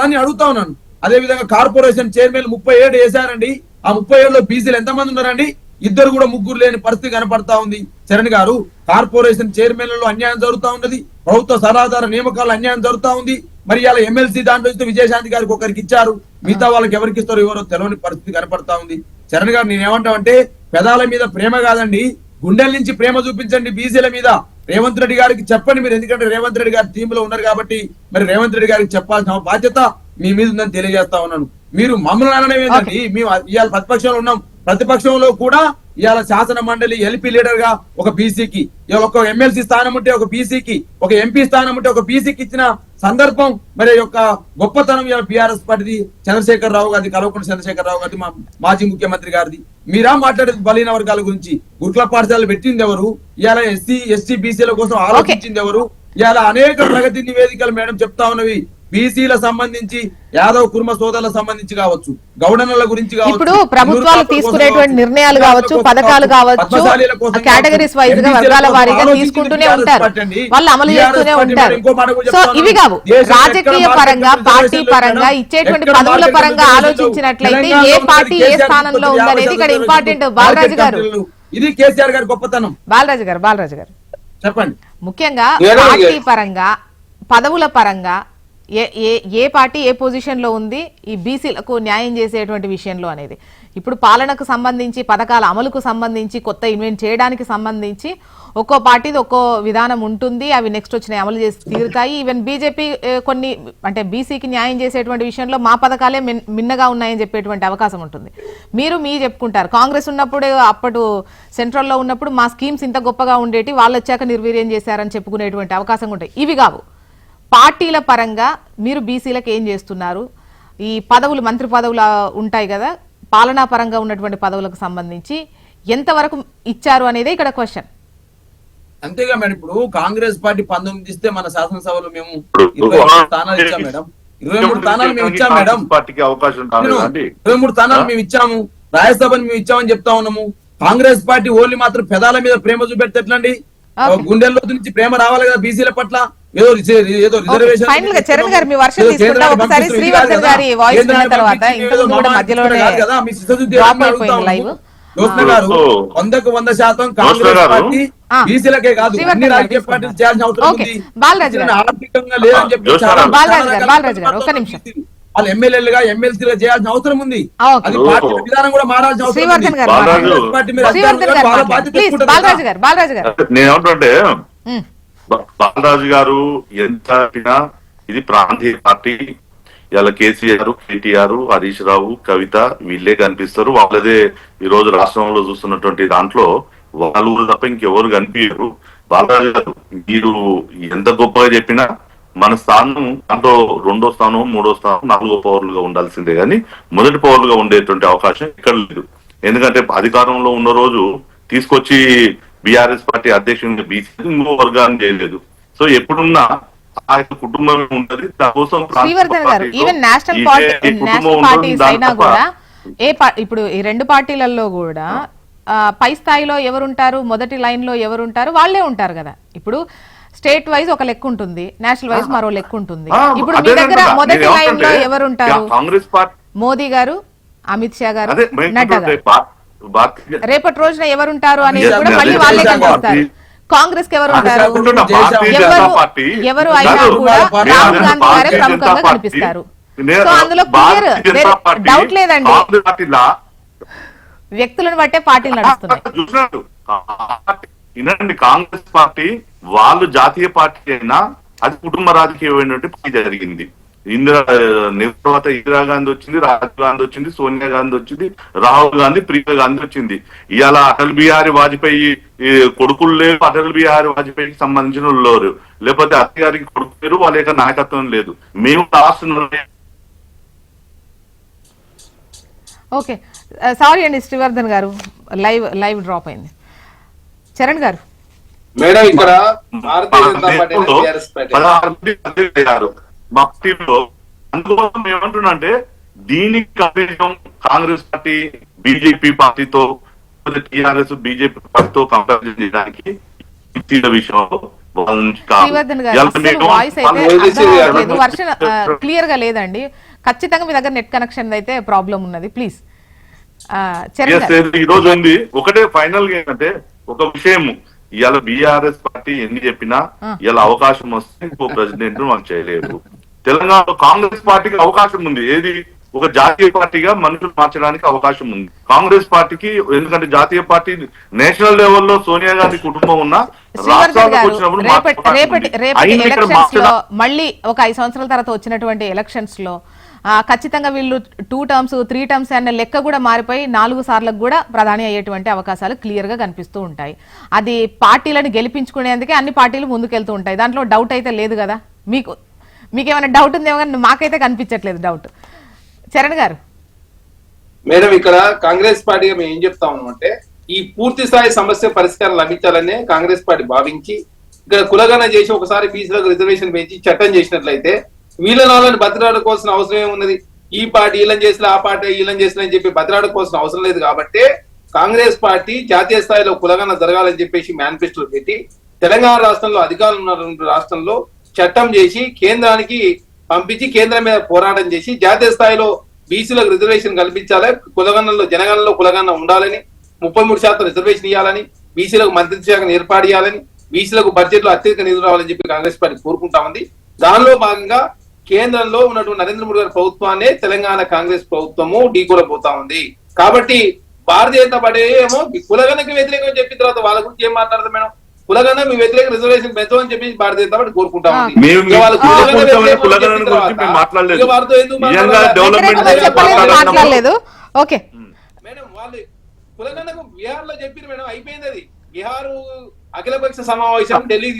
అని అడుగుతా ఉన్నాను. అదే విధంగా కార్పొరేషన్ చైర్మన్ 37 వేశారండి. ఆ 37లో బీసీలు ఎంతమంది ఉన్నారండి? 2 కూడా 3 లేని పరిస్థితి కనపడతా ఉంది. చరణ్ గారు, కార్పొరేషన్ చైర్మన్లలో అన్యాయం జరుగుతా ఉన్నది, ప్రభుత్వ సలహాదారు నియామకాలు అన్యాయం జరుగుతా ఉంది. మరి ఇలా ఎమ్మెల్సీ దాంట్లో ఇస్తే విజయశాంతి గారికి ఒకరికి ఇచ్చారు, మిగతా వాళ్ళకి ఎవరికి ఇస్తారో ఎవరో తెలియని పరిస్థితి కనపడతా ఉంది. చరణ్ గారు, నేనేమంటామంటే పెదాల మీద ప్రేమ కాదండి, గుండెల నుంచి ప్రేమ చూపించండి బీసీల మీద. రేవంత్ రెడ్డి గారికి చెప్పండి మీరు, ఎందుకంటే రేవంత్ రెడ్డి గారి టీంలో ఉన్నారు కాబట్టి మరి రేవంత్ రెడ్డి గారికి చెప్పాల్సిన బాధ్యత మీ మీద ఉందని తెలియజేస్తా ఉన్నాను. మీరు మమ్మల్ని అనడం ఏంటండి? మేము ఇవాళ ప్రతిపక్షంలో ఉన్నాం, ప్రతిపక్షంలో కూడా ఇవాళ శాసన మండలి ఎల్పీ లీడర్ గా ఒక బీసీకి, ఇవాళ ఒక ఎమ్మెల్సీ స్థానం ఉంటే ఒక బీసీకి, ఒక ఎంపీ స్థానం ఉంటే ఒక బీసీకి ఇచ్చిన సందర్భం మరి యొక్క గొప్పతనం ఇవాళ బీఆర్ఎస్ పార్టీది, చంద్రశేఖర్ రావు గారిది, కల్వకుంట్ల చంద్రశేఖర్ రావు గారిది, మాజీ ముఖ్యమంత్రి గారిది. మీరా మాట్లాడేది బలహీన వర్గాల గురించి? గురుకుల పాఠశాలలు పెట్టింది ఎవరు? ఇవాళ ఎస్సీ ఎస్టీ బీసీల కోసం ఆలోచించింది ఎవరు? ఇవాళ అనేక ప్రగతి నివేదికలు మేడం చెప్తా ఉన్నవి. బీసీల సంబంధించి, యాదవ్ కుర్మ సోదరుల సంబంధించి కావచ్చు, గౌడనల గురించి కావచ్చు,
ఇప్పుడు ప్రభుత్వాలు తీసుకునేటువంటి నిర్ణయాలు కావచ్చు, పథకాలు కావచ్చు, కేటగిరీస్ వైజ్ గా వర్గాల వారీగా తీసుకుంటూనే ఉంటారు, వాళ్ళు అమలు చేస్తూనే ఉంటారు. సో ఇవి కావు, రాజకీయ పరంగా, పార్టీ పరంగా ఇచ్చేటువంటి పదవుల పరంగా ఆలోచించినట్లయితే ఏ పార్టీ ఏ స్థానంలో ఉందనేది ఇక్కడ ఇంపార్టెంట్. బాలరాజు గారు,
ఇది కేసీఆర్ గారి గొప్పతనం.
బాలరాజు గారు
చెప్పండి.
ముఖ్యంగా పార్టీ పరంగా, పదవుల పరంగా ఏ పార్టీ ఏ పొజిషన్ లో ఉంది ఈ బీసీలకు న్యాయం చేసేటువంటి విషయంలో అనేది? ఇప్పుడు పాలనకు సంబంధించి, పథకాల అమలుకు సంబంధించి, కొత్త ఇన్వెంట్ చేయడానికి సంబంధించి ఒక్కో పార్టీది ఒక్కో విధానం ఉంటుంది. అవి నెక్స్ట్ వచ్చిన అమలు చేసి తీరుతాయి. ఈవెన్ బీజేపీ కొన్ని అంటే బీసీకి న్యాయం చేసేటువంటి విషయంలో మా పథకాలే మిన్నగా ఉన్నాయని చెప్పేటువంటి అవకాశం ఉంటుంది. మీరు చెప్పుకుంటారు, కాంగ్రెస్ ఉన్నప్పుడు, అప్పుడు సెంట్రల్లో ఉన్నప్పుడు మా స్కీమ్స్ ఇంత గొప్పగా ఉండేటి, వాళ్ళు వచ్చాక నిర్వీర్యం చేశారని చెప్పుకునేటువంటి అవకాశం ఉంటాయి. ఇవి కావు, పార్టీల పరంగా మీరు బీసీలకు ఏం చేస్తున్నారు? ఈ పదవులు, మంత్రి పదవులు ఉంటాయి కదా, పాలనా పరంగా ఉన్నటువంటి పదవులకు సంబంధించి ఎంతవరకు ఇచ్చారు అనేది ఇక్కడ క్వశ్చన్.
అంతేగా మేడం, ఇప్పుడు కాంగ్రెస్ పార్టీ 19 ఇస్తే మన శాసనసభలో మేము 23 స్థానాలు ఇచ్చాం మేడం. 23 స్థానాలు మేము ఇచ్చాం మేడం. 23 స్థానాలు మేము ఇచ్చాము. రాజ్యసభను మేము ఇచ్చామని చెప్తా ఉన్నాము. కాంగ్రెస్ పార్టీ ఓన్లీ మాత్రం పెదాల మీద ప్రేమ చూపెడితే ఎట్లండి? గుండెల్లో నుంచి ప్రేమ రావాలి కదా బీసీల పట్ల. ఏదో రిజర్వేషన్.
ఫైనల్ గా చరణ్ గారు మీ వర్షం తీసుకుంటా. ఒకసారి శ్రీవర్ధన్ గారి వాయిస్ విన్న తర్వాత ఇంతకుముందు కూడా మధ్యలోనే డ్రాప్ అయిపోయింది లైవ్.
జ్యోత్స్న గారు 100కు 100% కాంగ్రెస్ పార్టీ బీసీలకే కాదు అన్ని రాజకీయ పార్టీలు చేయాల్సిన అవసరం ఉంది. ఆర్థికంగా లేదని చెప్పి
బాలరాజు గారు ఒక్క నిమిషం,
వాళ్ళు ఎమ్మెల్యేలుగా ఎమ్మెల్సీలుగా చేయాల్సిన అవసరం ఉంది. అది పార్టీ విధానం కూడా మారాల్సిన అవసరం
శ్రీవర్ధన్
ఉంది.
గారు బాలరాజు గారు
నేనేమంటుంటే బాలరాజు గారు ఎంత చెప్పినా ఇది ప్రాంతీయ పార్టీ. ఇలా కేసీఆర్, కేటీఆర్, హరీష్ రావు, కవిత వీళ్ళే కనిపిస్తారు. వాళ్ళదే ఈ రోజు రాష్ట్రంలో చూస్తున్నటువంటి దాంట్లో వాళ్ళు తప్ప ఇంకెవరు కనిపించరు. బాలరాజు గారు మీరు ఎంత గొప్పగా చెప్పినా మన స్థానం దాంట్లో 2వ స్థానం, 3వ స్థానం, 4వ పవర్లుగా ఉండాల్సిందే కానీ మొదటి పవర్లుగా ఉండేటువంటి అవకాశం ఇక్కడ లేదు. ఎందుకంటే అధికారంలో ఉన్న రోజు తీసుకొచ్చి బీఆర్ఎస్ పార్టీ అధ్యక్షుడిని బీసీ ఇంకో వర్గాన్ని చేయలేదు. సో ఎప్పుడున్నా ఆ యొక్క కుటుంబం ఉంటది. దానికోసం
శ్రీవర్ధన్ గారు ఈవెన్ నేషనల్ పార్టీస్ అయినా కూడా ఇప్పుడు ఈ 2 పార్టీలలో కూడా పై స్థాయిలో ఎవరుంటారు, మొదటి లైన్ లో ఎవరుంటారు, వాళ్లే ఉంటారు కదా. ఇప్పుడు స్టేట్ వైజ్ ఒక లెక్క ఉంటుంది, నేషనల్ వైజ్ మరో లెక్క ఉంటుంది. ఇప్పుడు మీ దగ్గర మొదటి లైన్ లో ఎవరుంటారు?
కాంగ్రెస్ పార్టీ
మోదీ గారు, అమిత్ షా గారు, నడ్డా గారు. రేపటి రోజున ఎవరుంటారు అనేది కూడా మళ్ళీ వాళ్ళే కనిపిస్తారు. కాంగ్రెస్ కి ఎవరు ఉంటారు? ఎవరు అయినా కూడా రాహుల్ గాంధీ గారే ప్రముఖంగా కనిపిస్తారు. సో అందులో క్లియర్ డౌట్ లేదండి, వ్యక్తులను బట్టే పార్టీలు నడుస్తున్నాయి.
కాంగ్రెస్ పార్టీ వాళ్ళు జాతీయ పార్టీ అయినా అది కుటుంబ రాజకీయమైనటువంటి పార్టీ జరిగింది. తర్వాత ఇందిరాగాంధీ వచ్చింది, రాజీవ్ గాంధీ వచ్చింది, సోనియా గాంధీ వచ్చింది, రాహుల్ గాంధీ, ప్రియాంక గాంధీ వచ్చింది. ఇవాళ అటల్ బిహారీ వాజ్పేయి కొడుకులు లేరు, అటల్ బిహారీ వాజ్పేయికి సంబంధించిన లేరు, లేకపోతే అత్తయ్య గారికి కొడుకు లేరు, వాళ్ళ యొక్క నాయకత్వం లేదు. మేము రాష్ట్రంలో
ఓకే సారీ అండి శ్రీవర్ధన్ గారు, లైవ్ డ్రాప్ అయింది. చరణ్ గారు
మేడం ఇక్కడ భారతీయ జనతా పార్టీ
మా పార్టీలో అందుకోసం ఏమంటున్నా అంటే దీనికి కంపారిజన్ కాంగ్రెస్ పార్టీ బీజేపీ పార్టీతో టీఆర్ఎస్ బీజేపీ పార్టీతో కంపారిజన్ చేయడానికి విషయంలో
వర్షన్ క్లియర్ గా లేదండి. ఖచ్చితంగా మీ దగ్గర నెట్ కనెక్షన్ అయితే ప్రాబ్లం ఉన్నది. ప్లీజ్
ఈ రోజు ఉంది. ఒకటే ఫైనల్ గా ఏంటంటే ఒక విషయం, ఇవాళ బీఆర్ఎస్ పార్టీ ఎన్ని చెప్పినా ఇలా అవకాశం వస్తే ఇంకో ప్రెసిడెంట్ మనం చేయలేదు. తెలంగాణలో కాంగ్రెస్ పార్టీకి అవకాశం ఉంది. ఏది ఒక జాతీయ పార్టీగా మనుషులు మార్చడానికి అవకాశం ఉంది కాంగ్రెస్ పార్టీకి. ఎందుకంటే జాతీయ పార్టీ నేషనల్ లెవెల్లో సోనియా గాంధీ కుటుంబం ఉన్న
మళ్ళీ ఒక 5 సంవత్సరాల తర్వాత వచ్చినటువంటి ఎలక్షన్స్ లో ఖచ్చితంగా వీళ్ళు 2 టర్మ్స్ 3 టర్మ్స్ అనే లెక్క కూడా మారిపోయి 4 సార్లకు కూడా ప్రధాని అయ్యేటువంటి అవకాశాలు క్లియర్ గా కనిపిస్తూ ఉంటాయి. అది పార్టీలను గెలిపించుకునేందుకే అన్ని పార్టీలు ముందుకెళ్తూ ఉంటాయి. దాంట్లో డౌట్ అయితే లేదు కదా. మీకేమైనా డౌట్ ఉందేమో కానీ మాకైతే కనిపించట్లేదు డౌట్. చరణ్ గారు
మేడం ఇక్కడ కాంగ్రెస్ పార్టీగా మేము ఏం చెప్తా ఉన్నాం అంటే ఈ పూర్తి స్థాయి సమస్య పరిష్కారం లభించాలనే కాంగ్రెస్ పార్టీ భావించి ఇక్కడ కులగణన చేసి ఒకసారి బీసీలకు రిజర్వేషన్ పెంచి చట్టం చేసినట్లయితే వీళ్ళని బతిరాడుకోవాల్సిన అవసరం ఏమున్నది? ఈ పార్టీ వీళ్ళని చేసిన, ఆ పార్టీ వీళ్ళని చేసిన అని చెప్పి బతిరాడుకోవాల్సిన అవసరం లేదు. కాబట్టి కాంగ్రెస్ పార్టీ జాతీయ స్థాయిలో కులగణన జరగాలని చెప్పేసి మేనిఫెస్టో పెట్టి తెలంగాణ రాష్ట్రంలో అధికారులు ఉన్న రాష్ట్రంలో చట్టం చేసి కేంద్రానికి పంపించి కేంద్రం మీద పోరాటం చేసి జాతీయ స్థాయిలో బీసీలకు రిజర్వేషన్ కల్పించాలి, కులగణనలో జనగణనలో కులగణన ఉండాలని, 33% రిజర్వేషన్ ఇవ్వాలని, బీసీలకు మంత్రిత్వ శాఖను ఏర్పాటు చేయాలని, బీసీలకు బడ్జెట్ లో అత్యధిక నిధులు రావాలని చెప్పి కాంగ్రెస్ పార్టీ కోరుకుంటా ఉంది. దానిలో భాగంగా కేంద్రంలో ఉన్నటువంటి నరేంద్ర మోడీ గారి ప్రభుత్వాన్ని తెలంగాణ కాంగ్రెస్ ప్రభుత్వము ఢీకొనబోతా ఉంది. కాబట్టి భారతీయ జనతా పార్టీ ఏమో కులగణనకి వ్యతిరేకం చెప్పిన తర్వాత వాళ్ళ గురించి ఏం మాట్లాడతాం మేడం? కులగణన మీ వ్యతిరేక రిజర్వేషన్ పెంచమని చెప్పి భారతీయ జనతా పార్టీ కోరుకుంటా ఉంది. మేడం వాళ్ళు కులగణనకు బీహార్ లో చెప్పిన మేడం అయిపోయింది. అది బీహార్ అఖిలపక్ష సమావేశం ఢిల్లీ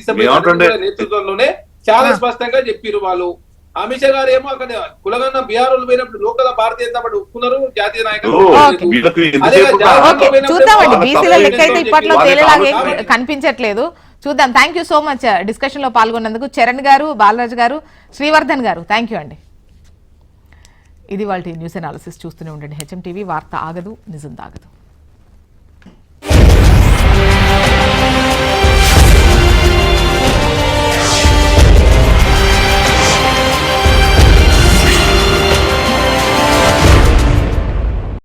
నేతృత్వంలోనే చాలా స్పష్టంగా చెప్పారు వాళ్ళు. అమిత్ షా గారు ఏమో అక్కడ కులగన్న బీహార్ పోయినప్పుడు లోకల్ భారతీయ జనతా పార్టీ ఒప్పుకున్నారు, జాతీయ నాయకులు
చూద్దామండి. బీసీల లెక్క అయితే ఇప్పట్లో తేలేలాగే కనిపించట్లేదు. చూద్దాం. Thank you so much discussion లో పాల్గొన్నందుకు చరణ్ గారు, బాలరాజు గారు, శ్రీవర్ధన్ గారు. థ్యాంక్ యూ అండి. ఇది వాళ్ళ న్యూస్ అనాలిసిస్. చూస్తూనే ఉండండి హెచ్ఎం టీవీ. వార్త ఆగదు, నిజం తాగదు.